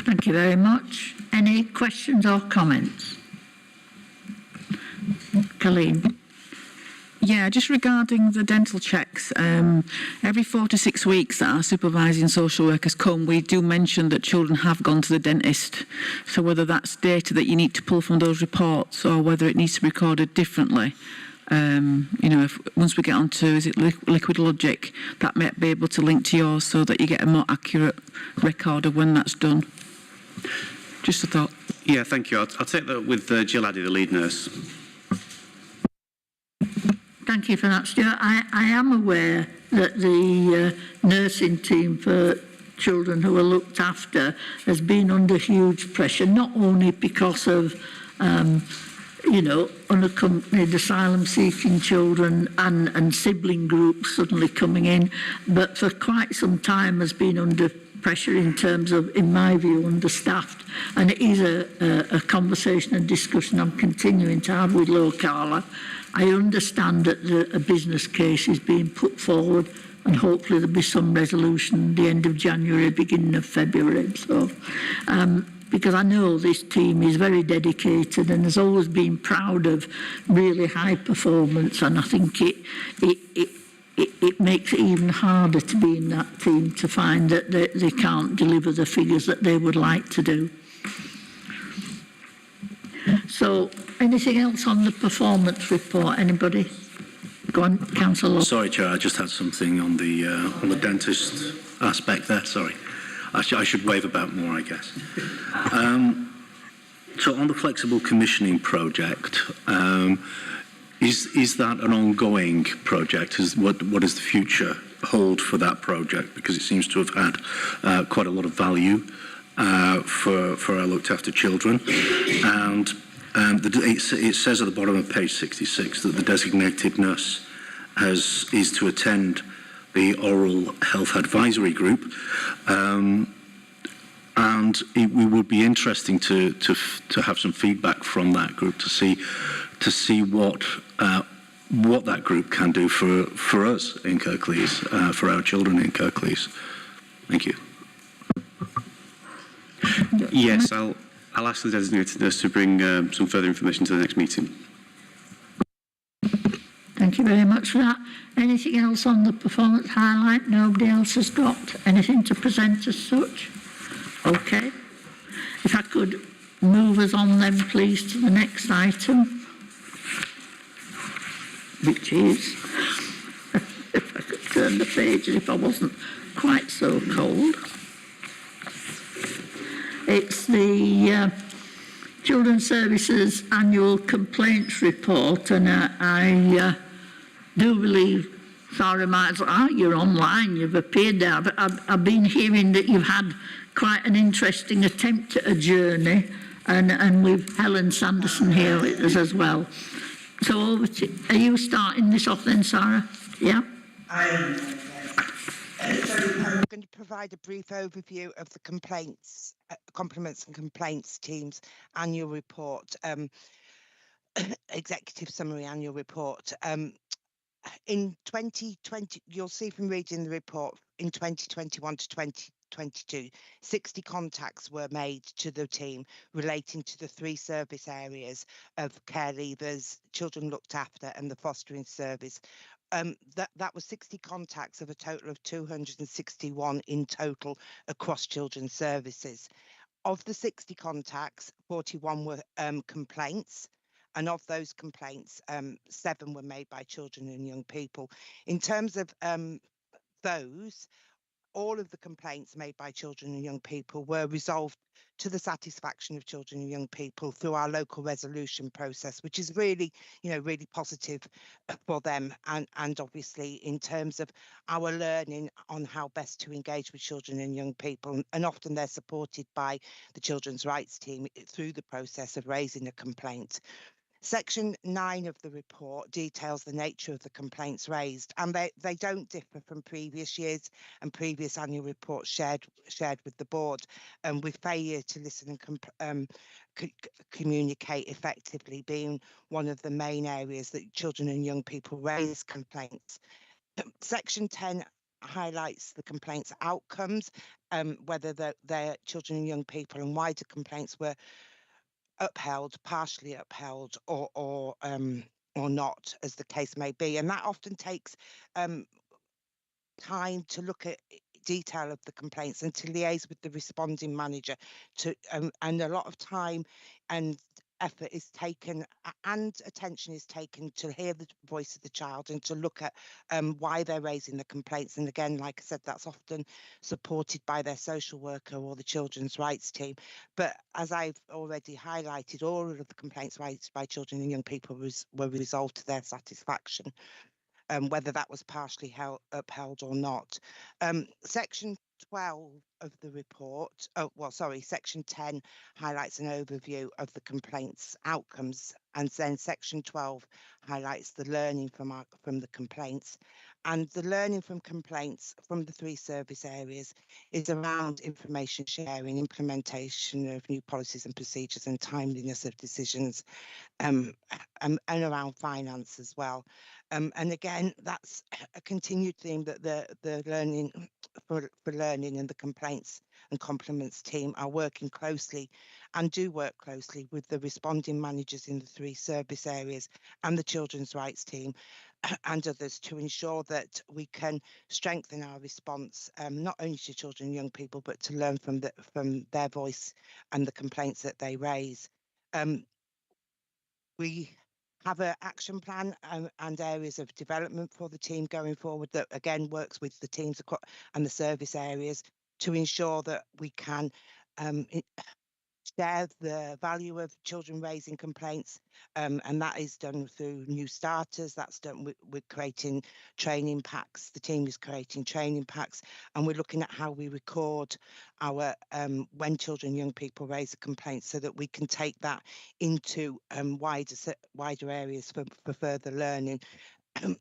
Thank you very much. Any questions or comments? Colleen? Yeah, just regarding the dental checks, every 4 to 6 weeks that our supervising social workers come, we do mention that children have gone to the dentist. So whether that's data that you need to pull from those reports or whether it needs to be recorded differently, once we get onto, is it liquid logic, that might be able to link to yours so that you get a more accurate record of when that's done. Just a thought. Yeah, thank you. I'll take that with Jill Addy, the lead nurse. Thank you for that, Stuart. I am aware that the nursing team for children who are looked after has been under huge pressure, not only because of, unaccompanied asylum-seeking children and sibling groups suddenly coming in, but for quite some time has been under pressure in terms of, in my view, understaffed. And it is a conversation and discussion I'm continuing to have with Locala. I understand that a business case is being put forward and hopefully there'll be some resolution at the end of January, beginning of February. So, because I know this team is very dedicated and has always been proud of really high performance, and I think it makes it even harder to be in that team to find that they can't deliver the figures that they would like to do. So, anything else on the performance report? Anybody? Go on, Councillor. Sorry, Chair, I just had something on the dentist aspect there. Sorry, I should wave about more, I guess. So, on the flexible commissioning project, is that an ongoing project? What does the future hold for that project? Because it seems to have had quite a lot of value for our looked after children, and it says at the bottom of page 66 that the designated nurse is to attend the oral health advisory group, and it would be interesting to have some feedback from that group to see what that group can do for us in Kirklees, for our children in Kirklees. Thank you. Yes, I'll ask the designated nurse to bring some further information to the next meeting. Thank you very much for that. Anything else on the performance highlight? Nobody else has got anything to present as such? Okay. If I could move us on then, please, to the next item, which is, if I could turn the page if I wasn't quite so cold. It's the Children's Services Annual Complaints Report, and I do believe, Sarah might say, you're online, you've appeared there, but I've been hearing that you've had quite an interesting attempt at a journey, and with Helen Sanderson here with us as well. So over to, are you starting this off then, Sarah? Yeah? I am. I'm going to provide a brief overview of the compliments and complaints team's annual report, executive summary annual report. In 2020, you'll see from reading the report, in 2021 to 2022, 60 contacts were made to the team relating to the 3 service areas of care leavers, children looked after, and the fostering service. That was 60 contacts of a total of 261 in total across children's services. Of the 60 contacts, 41 were complaints, and of those complaints, 7 were made by children and young people. In terms of those, all of the complaints made by children and young people were resolved to the satisfaction of children and young people through our local resolution process, which is really, really positive for them. And obviously in terms of our learning on how best to engage with children and young people. And often they're supported by the children's rights team through the process of raising a complaint. Section 9 of the report details the nature of the complaints raised, and they don't differ from previous years and previous annual reports shared with the board, with failure to listen and communicate effectively being one of the main areas that children and young people raise complaints. Section 10 highlights the complaints outcomes, whether their children and young people and wider complaints were upheld, partially upheld, or not, as the case may be, and that often takes time to look at detail of the complaints and to liaise with the responding manager. And a lot of time and effort is taken and attention is taken to hear the voice of the child and to look at why they're raising the complaints. And again, like I said, that's often supported by their social worker or the children's rights team. But as I've already highlighted, all of the complaints raised by children and young people were resolved to their satisfaction, whether that was partially upheld or not. Section 12 of the report, Section 10 highlights an overview of the complaints outcomes, and then Section 12 highlights the learning from the complaints. And the learning from complaints from the 3 service areas is around information sharing, implementation of new policies and procedures, and timeliness of decisions, and around finance as well. And again, that's a continued theme that the learning for learning and the complaints and compliments team are working closely and do work closely with the responding managers in the 3 service areas and the children's rights team and others to ensure that we can strengthen our response, not only to children and young people, but to learn from their voice and the complaints that they raise. We have an action plan and areas of development for the team going forward that again works with the teams and the service areas to ensure that we can share the value of children raising complaints, and that is done through new starters. That's done with creating training packs. The team is creating training packs, and we're looking at how we record our when children and young people raise a complaint, so that we can take that into wider areas for further learning.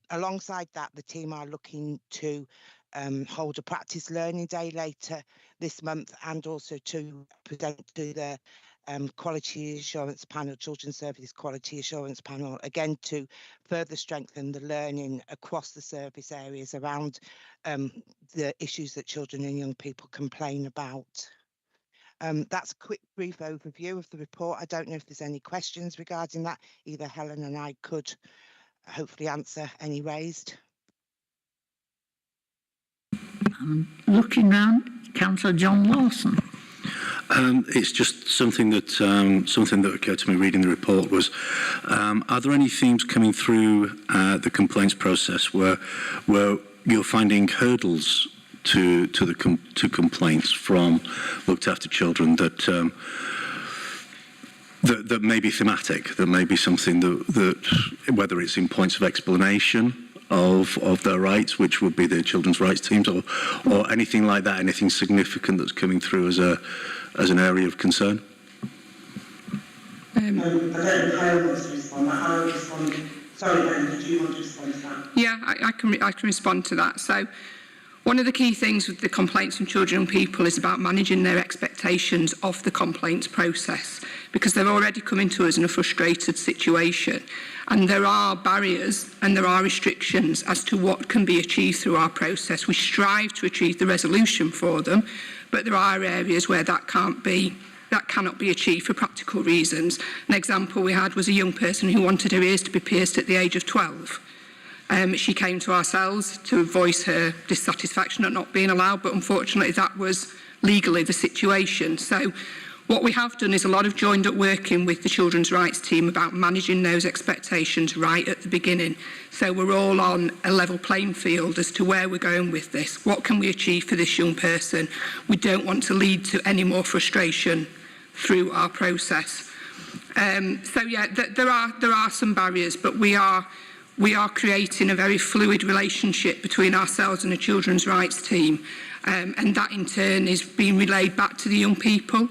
Alongside that, the team are looking to hold a practice learning day later this month, and also to present to the quality assurance panel, children's services quality assurance panel, again to further strengthen the learning across the service areas around the issues that children and young people complain about. That's a quick brief overview of the report. I don't know if there's any questions regarding that. Either Helen and I could hopefully answer any raised. Looking round, Councillor John Lawson. It's just something that occurred to me reading the report was, are there any themes coming through the complaints process where you're finding hurdles to complaints from looked after children that may be thematic, that may be something that whether it's in points of explanation of their rights, which would be the children's rights teams, or anything like that, anything significant that's coming through as an area of concern? I don't know how I want to respond. I'll respond. Sorry, Ben, did you want to respond to that? Yeah, I can respond to that. So one of the key things with the complaints from children and people is about managing their expectations of the complaints process, because they're already coming to us in a frustrated situation. And there are barriers and there are restrictions as to what can be achieved through our process. We strive to achieve the resolution for them, but there are areas where that cannot be achieved for practical reasons. An example we had was a young person who wanted her ears to be pierced at the age of 12. She came to ourselves to voice her dissatisfaction at not being allowed, but unfortunately that was legally the situation. So what we have done is a lot of joined up working with the children's rights team about managing those expectations right at the beginning. So we're all on a level playing field as to where we're going with this. What can we achieve for this young person? We don't want to lead to any more frustration through our process. So yeah, there are some barriers, but we are creating a very fluid relationship between ourselves and the children's rights team, and that in turn is being relayed back to the young people.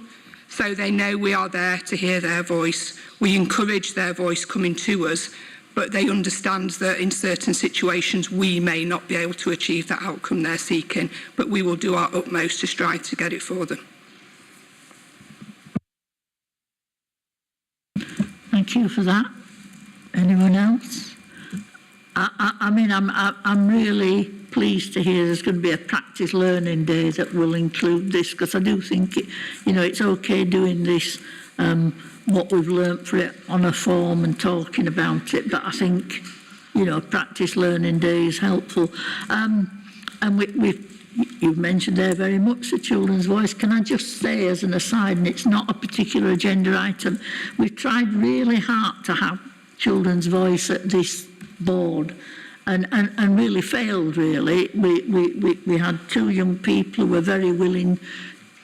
so they know we are there to hear their voice. We encourage their voice coming to us, but they understand that in certain situations we may not be able to achieve that outcome they're seeking, but we will do our utmost to strive to get it for them. Thank you for that. Anyone else? I mean, I'm really pleased to hear there's going to be a practice learning day that will include this, because I do think it's okay doing this, what we've learnt for it on a form and talking about it, but I think practice learning day is helpful. And you've mentioned there very much the children's voice. Can I just say as an aside, and it's not a particular agenda item, we've tried really hard to have children's voice at this board and really failed, really. We had two young people who were very willing,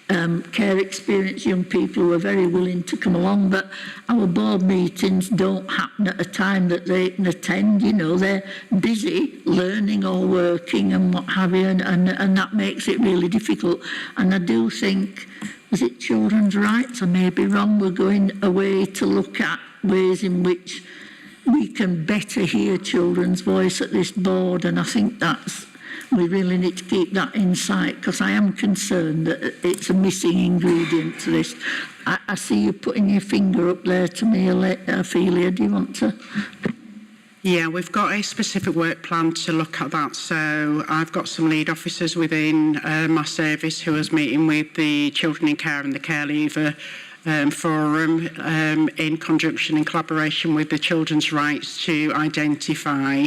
care experienced young people who were very willing to come along, but our board meetings don't happen at a time that they can attend. They're busy learning or working and what have you, and that makes it really difficult. And I do think, is it children's rights? I may be wrong. We're going away to look at ways in which we can better hear children's voice at this board, and I think we really need to keep that in sight, because I am concerned that it's a missing ingredient to this. I see you putting your finger up there to me, Ophelia. Do you want to? Yeah, we've got a specific work plan to look at that. So I've got some lead officers within my service who is meeting with the Children in Care and the Care Leaver forum in conjunction and collaboration with the children's rights to identify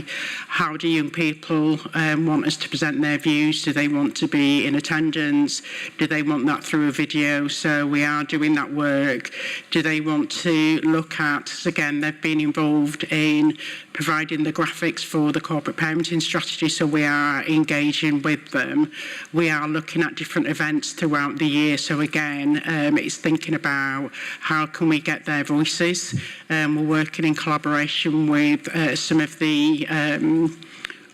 how do young people want us to present their views. Do they want to be in attendance? Do they want that through a video? So we are doing that work. Do they want to look at, again, they've been involved in providing the graphics for the corporate parenting strategy, so we are engaging with them. We are looking at different events throughout the year, so again, it's thinking about how can we get their voices. We're working in collaboration with some of the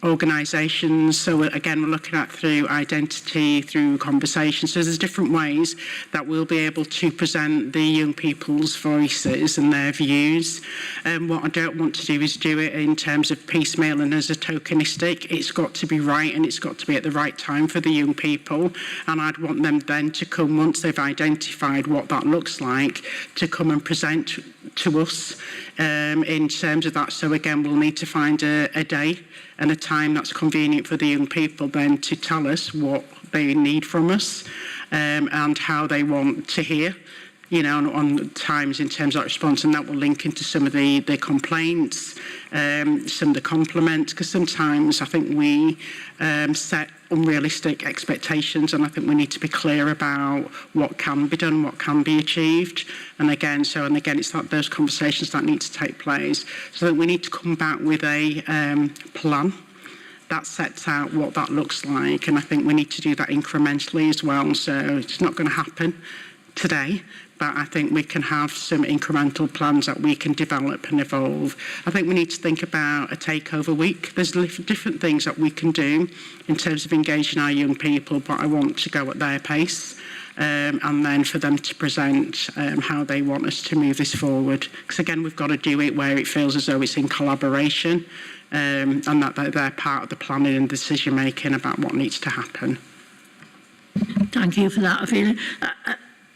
organisations, so again we're looking at through identity, through conversation, so there's different ways that we'll be able to present the young people's voices and their views. What I don't want to do is do it in terms of piecemeal and as a tokenistic. It's got to be right, and it's got to be at the right time for the young people, and I'd want them then to come, once they've identified what that looks like, to come and present to us in terms of that. So again, we'll need to find a day and a time that's convenient for the young people then to tell us what they need from us and how they want to hear, on times in terms of that response, and that will link into some of the complaints, some of the compliments, because sometimes I think we set unrealistic expectations, and I think we need to be clear about what can be done, what can be achieved, and again, it's those conversations that need to take place. So that we need to come back with a plan that sets out what that looks like, and I think we need to do that incrementally as well. So it's not going to happen today, but I think we can have some incremental plans that we can develop and evolve. I think we need to think about a takeover week. There's different things that we can do in terms of engaging our young people, but I want to go at their pace. And then for them to present how they want us to move this forward. Because again, we've got to do it where it feels as though it's in collaboration and that they're part of the planning and decision making about what needs to happen. Thank you for that, Ophelia.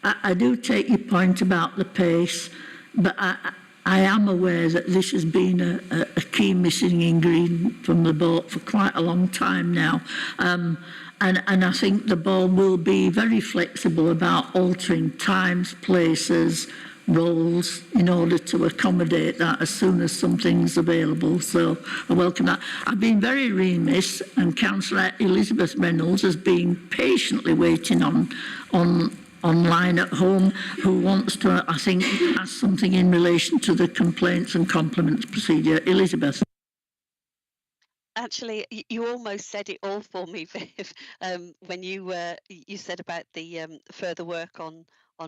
I do take your point about the pace, but I am aware that this has been a key missing ingredient from the board for quite a long time now. And I think the board will be very flexible about altering times, places, roles in order to accommodate that as soon as something's available. So I welcome that. I've been very remiss, and Councillor Elizabeth Reynolds has been patiently waiting online at home, who wants to, I think, ask something in relation to the complaints and compliments procedure. Elizabeth. Actually, you almost said it all for me, Viv, when you said about the further work on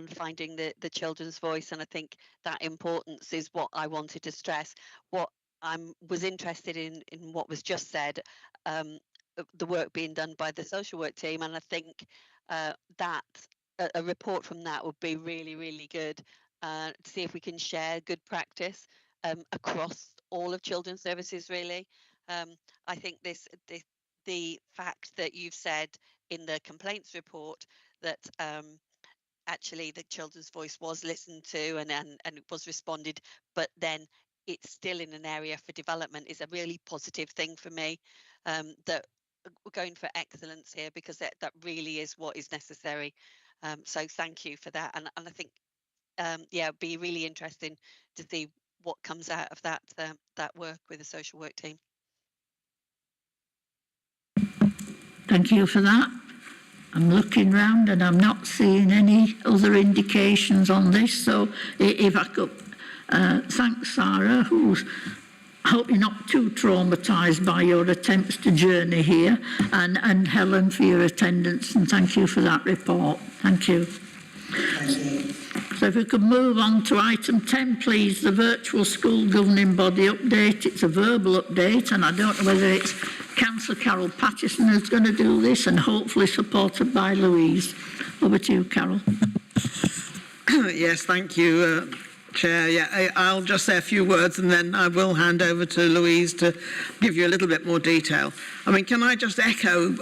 finding the children's voice, and I think that importance is what I wanted to stress. What I was interested in what was just said, the work being done by the social work team, and I think that a report from that would be really, really good. To see if we can share good practice across all of children's services. Really, I think the fact that you've said in the complaints report that actually the children's voice was listened to and it was responded, but then it's still in an area for development is a really positive thing for me. That we're going for excellence here, because that really is what is necessary. So thank you for that, and I think yeah, it'd be really interesting to see what comes out of that that work with the social work team. Thank you for that. I'm looking round and I'm not seeing any other indications on this. So if I could thank Sarah, who's, I hope you're not too traumatised by your attempts to journey here, and Helen for your attendance, and thank you for that report. Thank you. So if we could move on to item 10, please, the virtual school governing body update. It's a verbal update, and I don't know whether it's Councillor Carol Pattison who's going to do this, and hopefully supported by Louise. Over to you, Carol. Yes, thank you, Chair. Yeah, I'll just say a few words and then I will hand over to Louise to give you a little bit more detail. I mean, can I just echo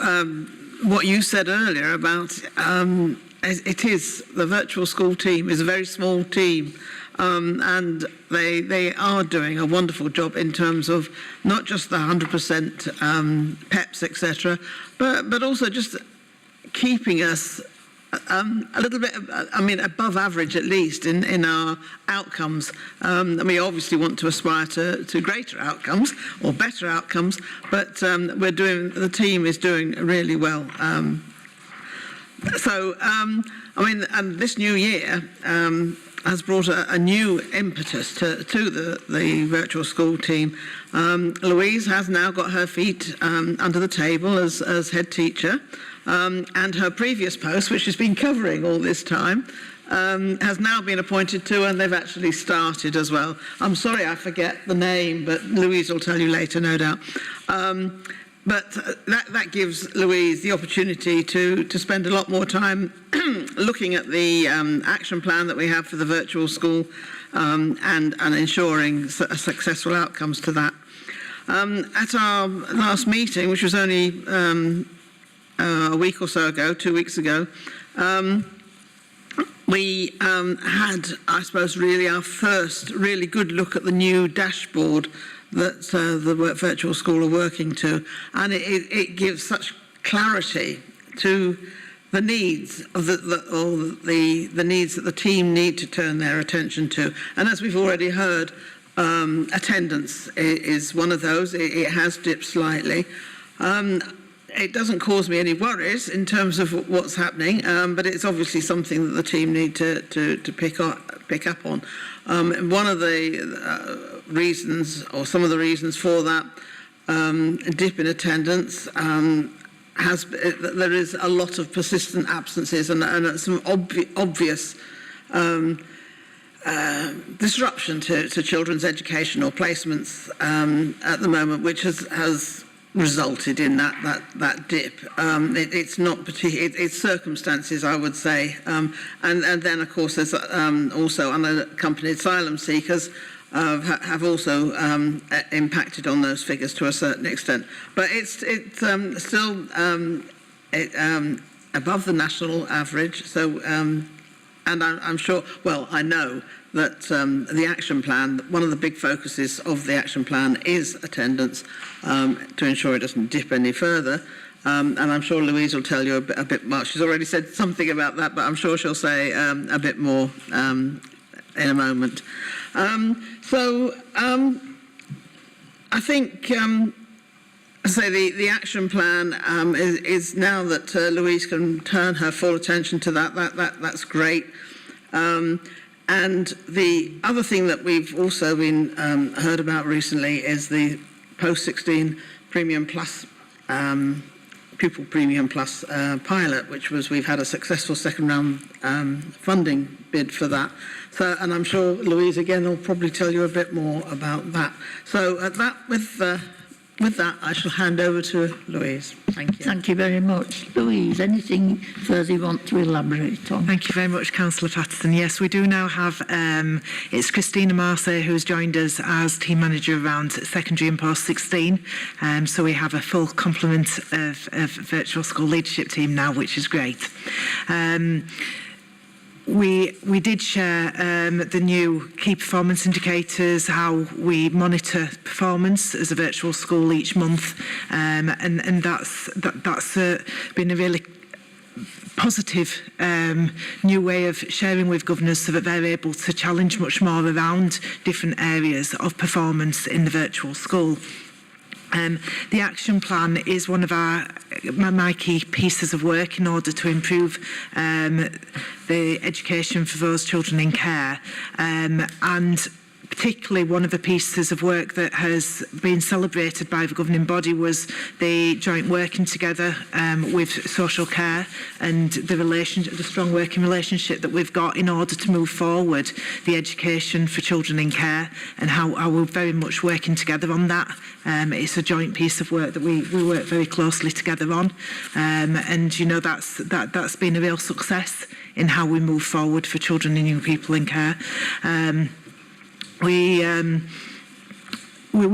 what you said earlier about it is, the virtual school team is a very small team, and they are doing a wonderful job in terms of not just the 100% PEPs, etc., but also just keeping us a little bit, I mean, above average at least in our outcomes. And we obviously want to aspire to greater outcomes or better outcomes, but the team is doing really well. I mean, and this new year has brought a new impetus to the virtual school team. Louise has now got her feet under the table as head teacher, and her previous post, which has been covering all this time, has now been appointed to, and they've actually started as well. I'm sorry I forget the name, but Louise will tell you later, no doubt. But that gives Louise the opportunity to spend a lot more time looking at the action plan that we have for the virtual school and ensuring successful outcomes to that. At our last meeting, which was only a week or so ago, 2 weeks ago, we had, I suppose, really our first really good look at the new dashboard that the virtual school are working to, and it gives such clarity to the needs of the needs that the team need to turn their attention to. And as we've already heard, attendance is one of those. It has dipped slightly. It doesn't cause me any worries in terms of what's happening, but it's obviously something that the team need to pick up on. One of the reasons, or some of the reasons for that dip in attendance, there is a lot of persistent absences and some obvious disruption to children's educational placements at the moment, which has resulted in that dip. It's not particularly, it's circumstances, I would say, and then of course there's also unaccompanied asylum seekers have also impacted on those figures to a certain extent, but it's still above the national average. So and I'm sure, well, I know that the action plan, one of the big focuses of the action plan is attendance, to ensure it doesn't dip any further. And I'm sure Louise will tell you a bit more. She's already said something about that, but I'm sure she'll say a bit more in a moment. I think, say the action plan is now that Louise can turn her full attention to that's great. And the other thing that we've also been heard about recently is the post-16 Premium Plus, Pupil Premium Plus pilot, which was, we've had a successful second round funding bid for that. So, and I'm sure Louise again will probably tell you a bit more about that. So that with With that, I shall hand over to Louise. Thank you. Thank you very much. Louise, anything further you want to elaborate on? Thank you very much, Councillor Patterson. Yes, we do now have, it's Christina Marseille who's joined us as team manager around secondary and post 16. So we have a full complement of virtual school leadership team now, which is great. We did share the new key performance indicators, how we monitor performance as a virtual school each month, and that's been a really positive new way of sharing with governors so that they're able to challenge much more around different areas of performance in the virtual school. The action plan is one of my key pieces of work in order to improve the education for those children in care, and particularly one of the pieces of work that has been celebrated by the governing body was the joint working together with social care and the strong working relationship that we've got in order to move forward the education for children in care, and how we're very much working together on that. It's a joint piece of work that we work very closely together on, and you know that's been a real success in how we move forward for children and young people in care. We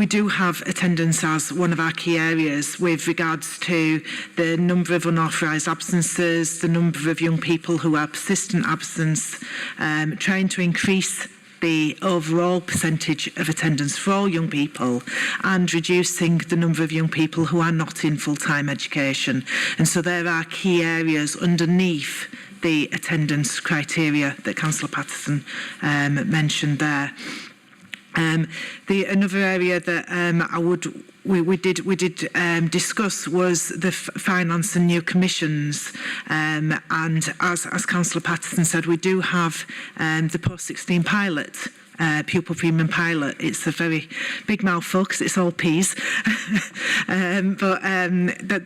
do have attendance as one of our key areas with regards to the number of unauthorised absences, the number of young people who are persistent absence, trying to increase the overall percentage of attendance for all young people and reducing the number of young people who are not in full-time education. And so there are key areas underneath the attendance criteria that Councillor Patterson mentioned there. Another area that we did discuss was the finance and new commissions, and as Councillor Patterson said, we do have the post-16 pilot. Pupil premium pilot. It's a very big mouthful because it's all P's, but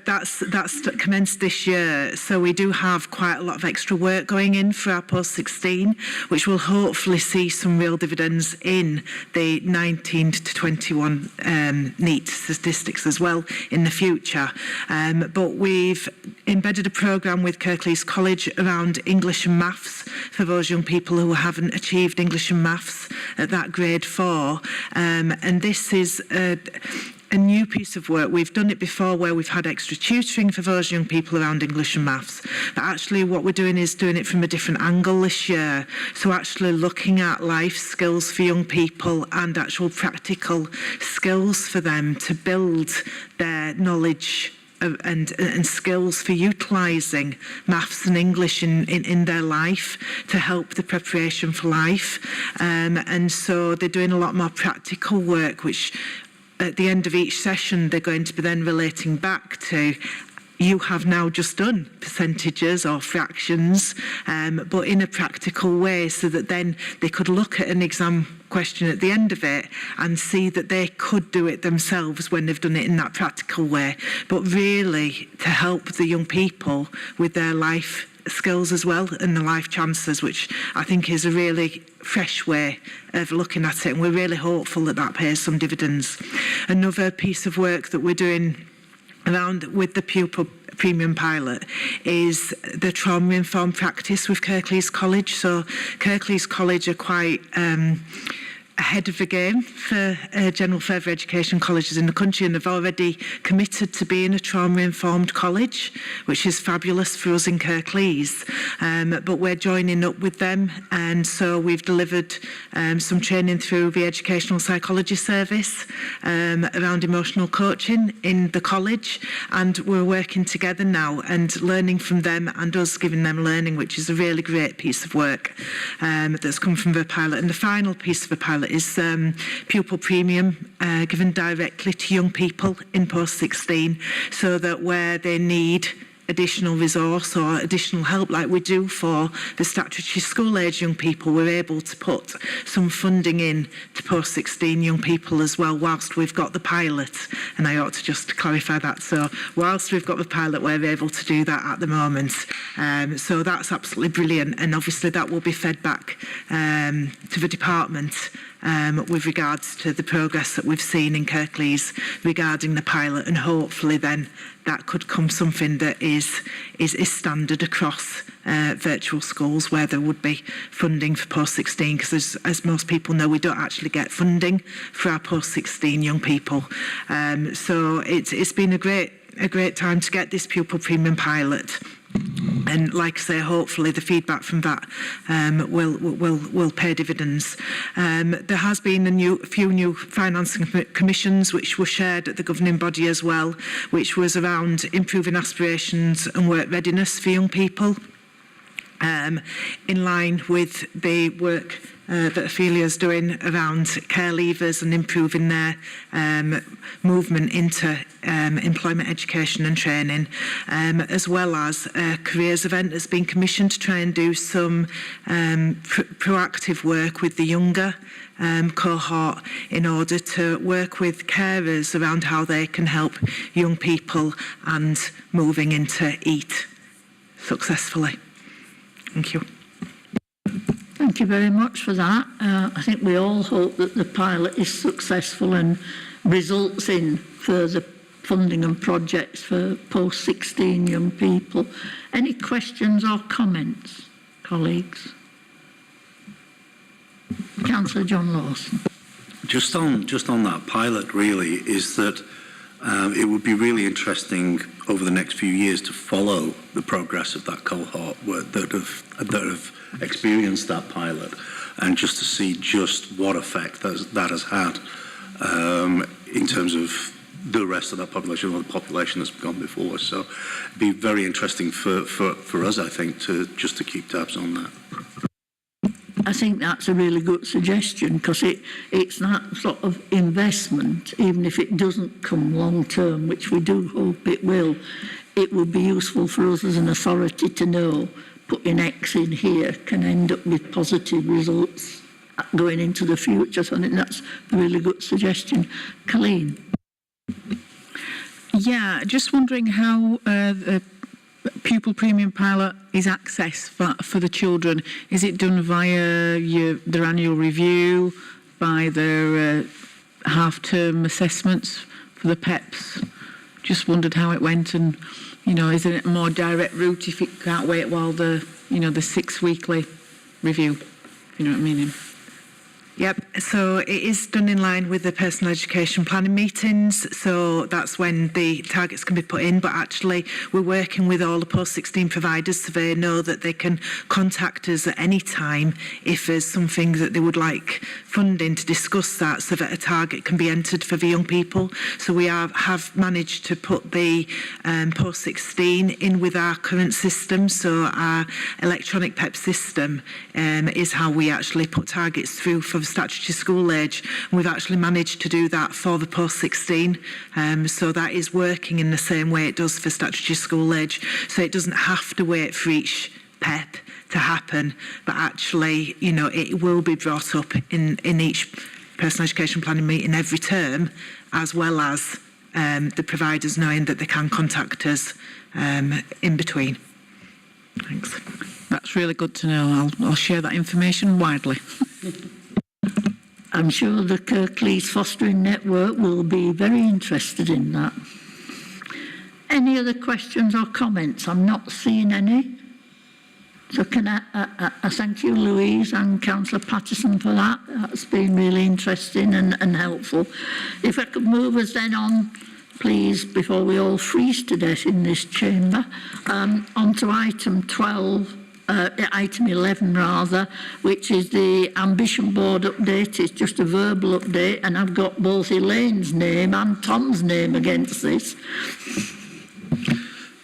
that's commenced this year. So we do have quite a lot of extra work going in for our post-16, which will hopefully see some real dividends in the 19 to 21 NEET statistics as well in the future. But we've embedded a programme with Kirklees College around English and maths for those young people who haven't achieved English and maths at that grade 4, and this is a new piece of work. We've done it before where we've had extra tutoring for those young people around English and maths, but actually what we're doing is doing it from a different angle this year, so actually looking at life skills for young people and actual practical skills for them to build their knowledge and skills for utilising maths and English in their life to help the preparation for life. And so they're doing a lot more practical work, which at the end of each session they're going to be then relating back to, you have now just done percentages or fractions, but in a practical way, so that then they could look at an exam question at the end of it and see that they could do it themselves when they've done it in that practical way, but really to help the young people with their life skills as well and the life chances, which I think is a really fresh way of looking at it, and we're really hopeful that that pays some dividends. Another piece of work that we're doing around with the pupil premium pilot is the trauma-informed practice with Kirklees College. So Kirklees College are quite ahead of the game for general further education colleges in the country, and they've already committed to being a trauma-informed college, which is fabulous for us in Kirklees. But we're joining up with them, and so we've delivered some training through the Educational Psychology Service around emotional coaching in the college, and we're working together now and learning from them and us giving them learning, which is a really great piece of work that's come from the pilot. And the final piece of the pilot is pupil premium given directly to young people in post-16, so that where they need additional resource or additional help like we do for the statutory school age young people, we're able to put some funding in to post-16 young people as well whilst we've got the pilot, and I ought to just clarify that. So whilst we've got the pilot, we're able to do that at the moment, so that's absolutely brilliant, and obviously that will be fed back to the department with regards to the progress that we've seen in Kirklees regarding the pilot, and hopefully then that could come something that is standard across virtual schools where there would be funding for post-16, because as most people know, we don't actually get funding for our post-16 young people. So it's been a great time to get this pupil premium pilot. And like I say, hopefully the feedback from that will pay dividends. There has been a few new financing commissions which were shared at the governing body as well, which was around improving aspirations and work readiness for young people, in line with the work that Ophelia's doing around care leavers and improving their movement into employment, education and training, as well as a careers event that's been commissioned to try and do some proactive work with the younger cohort in order to work with carers around how they can help young people and moving into EAT successfully. Thank you. Thank you very much for that. I think we all hope that the pilot is successful and results in further funding and projects for post-16 young people. Any questions or comments, colleagues? Councillor John Lawson. Just on that pilot, really, is that it would be really interesting over the next few years to follow the progress of that cohort that have experienced that pilot, and just to see just what effect that has had in terms of the rest of that population, or the population that's gone before us. So it'd be very interesting for us, I think, to keep tabs on that. I think that's a really good suggestion, because it's that sort of investment, even if it doesn't come long term, which we do hope it will be useful for us as an authority to know putting X in here can end up with positive results going into the future. So I think that's a really good suggestion. Colleen. Yeah, just wondering how the pupil premium pilot is accessed for the children. Is it done via their annual review, by their half-term assessments for the PEPs? Just wondered how it went, and is it a more direct route if it can't wait while the 6 weekly review? You know what I mean? Yep, so it is done in line with the personal education planning meetings, so that's when the targets can be put in, but actually we're working with all the post-16 providers so they know that they can contact us at any time if there's something that they would like funding to discuss that, so that a target can be entered for the young people. So we have managed to put the post-16 in with our current system, so our electronic PEP system is how we actually put targets through for statutory school age, and we've actually managed to do that for the post-16, so that is working in the same way it does for statutory school age, so it doesn't have to wait for each PEP to happen, but actually it will be brought up in each personal education planning meeting every term, as well as the providers knowing that they can contact us in between. Thanks. That's really good to know. I'll share that information widely. I'm sure the Kirklees Fostering Network will be very interested in that. Any other questions or comments? I'm not seeing any. So can I thank you, Louise, and Councillor Patterson, for that. That's been really interesting and helpful. If I could move us then on, please, before we all freeze to death in this chamber, onto item 11 rather, which is the ambition board update. It's just a verbal update, and I've got both Elaine's name and Tom's name against this.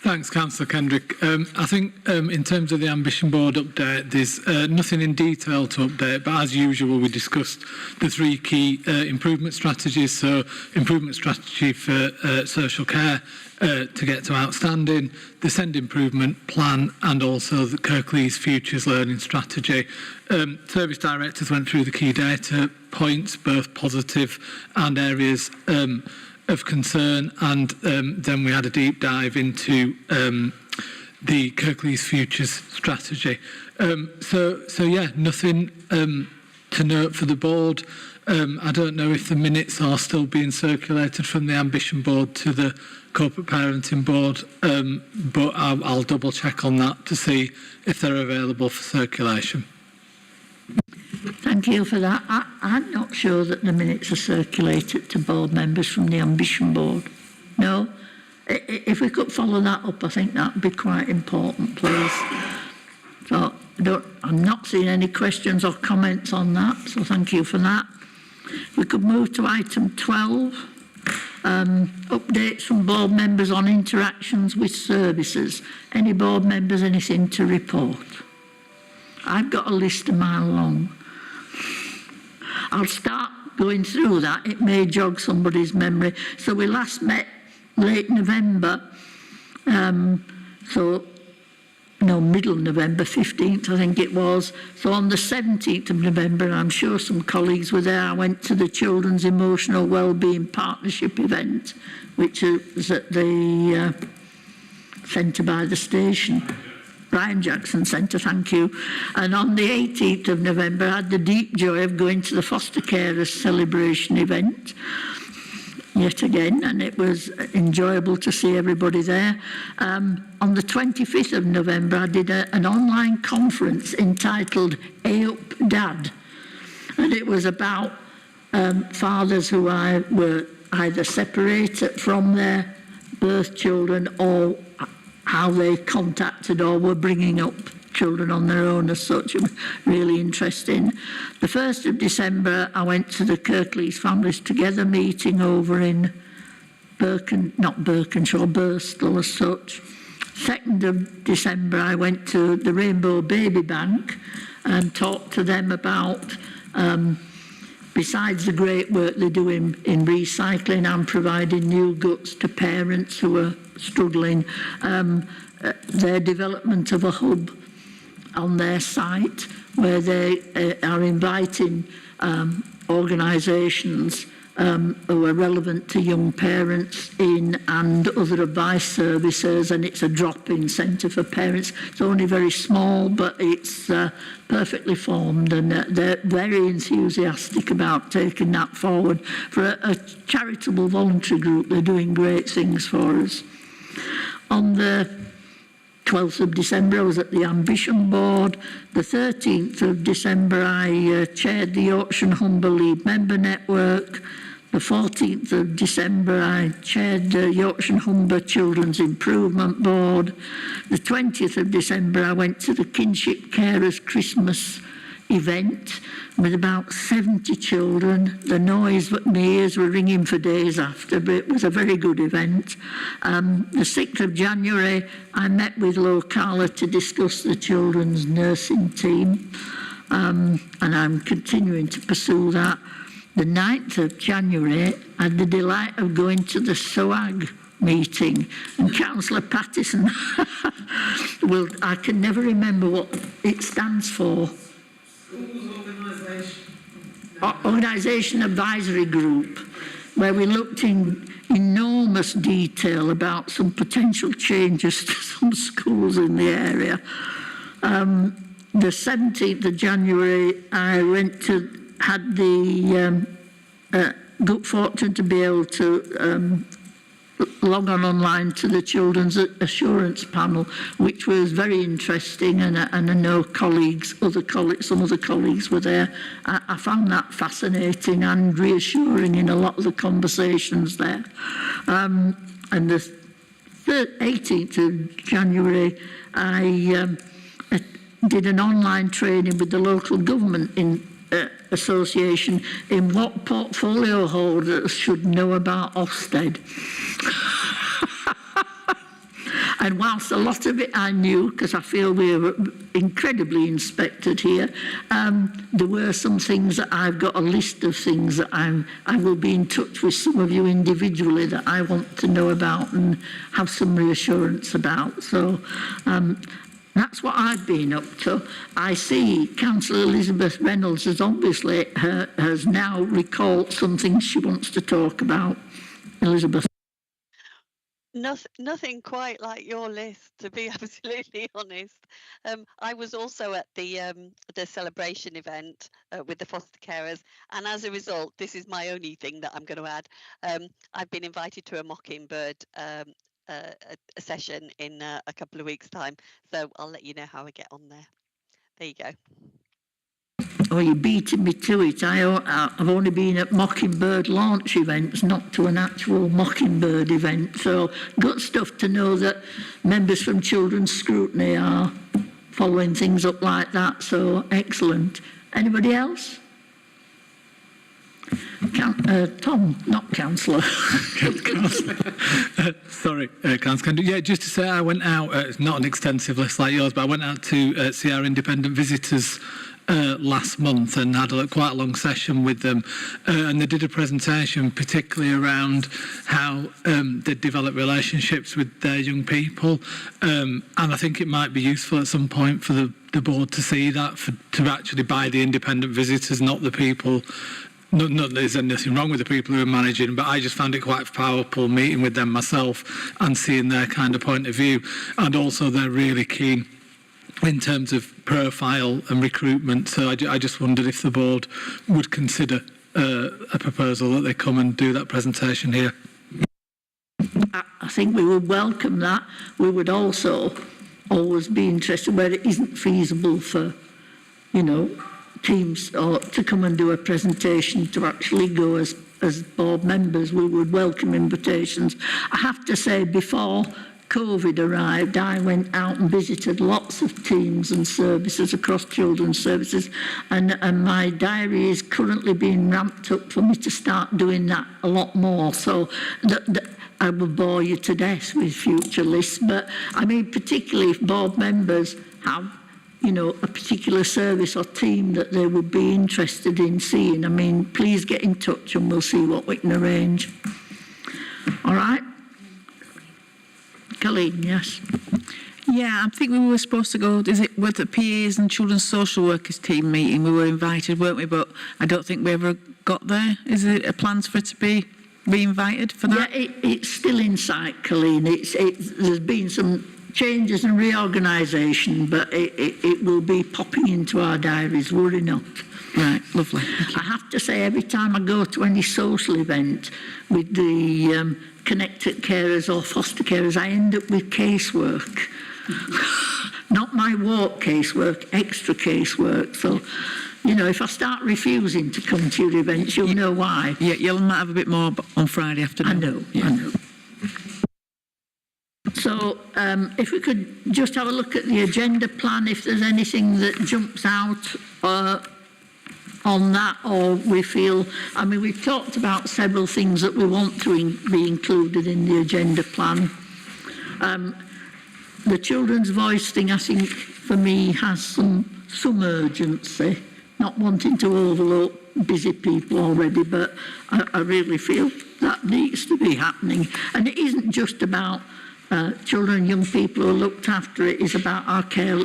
Thanks, Councillor Kendrick. I think in terms of the ambition board update, there's nothing in detail to update, but as usual we discussed the 3 key improvement strategies. So improvement strategy for social care to get to outstanding, the SEND improvement plan, and also the Kirklees Futures Learning Strategy. Service directors went through the key data points, both positive and areas of concern, and then we had a deep dive into the Kirklees Futures Strategy. So yeah, nothing to note for the board, I don't know if the minutes are still being circulated from the Ambition Board to the Corporate Parenting Board, but I'll double check on that to see if they're available for circulation. Thank you for that. I'm not sure that the minutes are circulated to board members from the Ambition Board. No? If we could follow that up, I think that would be quite important, please. So I'm not seeing any questions or comments on that, so thank you for that. We could move to item 12, updates from board members on interactions with services. Any board members, anything to report? I've got a list a mile long. I'll start going through that. It may jog somebody's memory. So we last met late November, middle November, 15th I think it was. So on the 17th of November, and I'm sure some colleagues were there, I went to the Children's Emotional Wellbeing Partnership event, which was at the centre by the station. Brian Jackson Centre, thank you. And on the 18th of November, I had the deep joy of going to the Foster Carers Celebration event, yet again, and it was enjoyable to see everybody there. On the 25th of November, I did an online conference entitled A Up Dad, and it was about fathers who were either separated from their birth children or how they contacted or were bringing up children on their own as such. It was really interesting. The 1st of December, I went to the Kirklees Families Together meeting over in Birstall as such. 2nd of December, I went to the Rainbow Baby Bank and talked to them about, besides the great work they do in recycling and providing new guts to parents who are struggling, their development of a hub on their site where they are inviting organisations who are relevant to young parents in and other advice services, and it's a drop-in centre for parents. It's only very small, but it's perfectly formed, and they're very enthusiastic about taking that forward. For a charitable voluntary group, they're doing great things for us. On the 12th of December, I was at the Ambition Board. The 13th of December, I chaired the Yorkshire Humber Lead Member Network. The 14th of December, I chaired the Yorkshire Humber Children's Improvement Board. The 20th of December, I went to the Kinship Carers Christmas event with about 70 children. The noise, my ears were ringing for days after, but it was a very good event. The 6th of January, I met with Locala to discuss the children's nursing team, and I'm continuing to pursue that. The 9th of January, I had the delight of going to the SOAG meeting, and Councillor Pattison, well, I can never remember what it stands for. Organisation Advisory Group, where we looked in enormous detail about some potential changes to some schools in the area. The 17th of January, I had the good fortune to be able to log on online to the Children's Assurance Panel, which was very interesting, and I know some other colleagues were there. I found that fascinating and reassuring in a lot of the conversations there. And the 18th of January, I did an online training with the local government association in what portfolio holders should know about Ofsted. And whilst a lot of it I knew, because I feel we were incredibly inspected here, there were some things that I've got a list of things that I will be in touch with some of you individually that I want to know about and have some reassurance about. So that's what I've been up to. I see Councillor Elizabeth Reynolds has now recalled something she wants to talk about. Elizabeth. Nothing quite like your list, to be absolutely honest. I was also at the celebration event with the foster carers, and as a result, this is my only thing that I'm going to add. I've been invited to a Mockingbird a session in a couple of weeks' time, so I'll let you know how I get on there. There you go. Oh, you're beating me to it. I've only been at Mockingbird launch events, not to an actual Mockingbird event. So good stuff to know that members from Children's Scrutiny are following things up like that. So excellent. Anybody else? Tom, not councillor. Sorry, Councillor. Yeah, just to say, I went out. It's not an extensive list like yours, but I went out to see our independent visitors last month and had quite a long session with them, and they did a presentation particularly around how they develop relationships with their young people, and I think it might be useful at some point for the board to see that, to actually buy the independent visitors, not the people. Not that there's anything wrong with the people who are managing, but I just found it quite powerful meeting with them myself and seeing their kind of point of view, and also they're really keen in terms of profile and recruitment. So I just wondered if the board would consider a proposal that they come and do that presentation here. I think we would welcome that. We would also always be interested where it isn't feasible for, teams or to come and do a presentation to actually go as board members. We would welcome invitations. I have to say, before COVID arrived, I went out and visited lots of teams and services across children's services, and my diary is currently being ramped up for me to start doing that a lot more. So I will bore you to death with future lists, but I mean, particularly if board members have a particular service or team that they would be interested in seeing, I mean, please get in touch and we'll see what we can arrange. All right? Colleen, yes. Yeah, I think we were supposed to go, is it with the PAs and Children's Social Workers team meeting? We were invited, weren't we? But I don't think we ever got there. Is there plans for it to be re-invited for that? Yeah, it's still in sight, Colleen. There's been some changes and reorganisation, but it will be popping into our diaries, worry not. Right, lovely. I have to say, every time I go to any social event with the connected carers or foster carers, I end up with casework. Not my walk casework, extra casework. So, if I start refusing to come to your events, you'll know why. Yeah, you'll might have a bit more on Friday afternoon. I know. So if we could just have a look at the agenda plan, if there's anything that jumps out on that, or we feel, I mean, we've talked about several things that we want to be included in the agenda plan. The children's voice thing, I think, for me, has some urgency, not wanting to overlook busy people already, but I really feel that needs to be happening. And it isn't just about children and young people who are looked after, it is about our care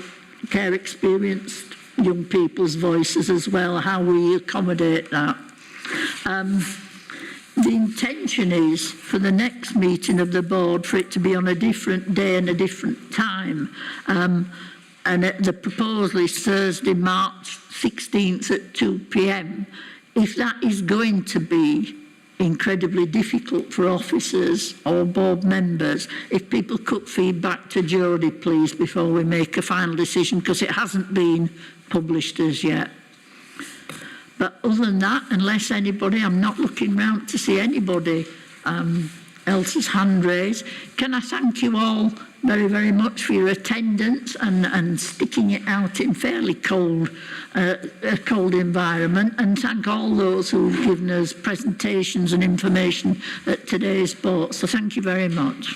experienced young people's voices as well, how we accommodate that. The intention is for the next meeting of the board for it to be on a different day and a different time. And the proposal is Thursday, March 16th at 2 p.m. If that is going to be incredibly difficult for officers or board members, if people could feedback to Jodie, please, before we make a final decision, because it hasn't been published as yet. But other than that, unless anybody, I'm not looking round to see anybody else's hand raised. Can I thank you all very, very much for your attendance and sticking it out in fairly cold, a cold environment, and thank all those who've given us presentations and information at today's board. So thank you very much.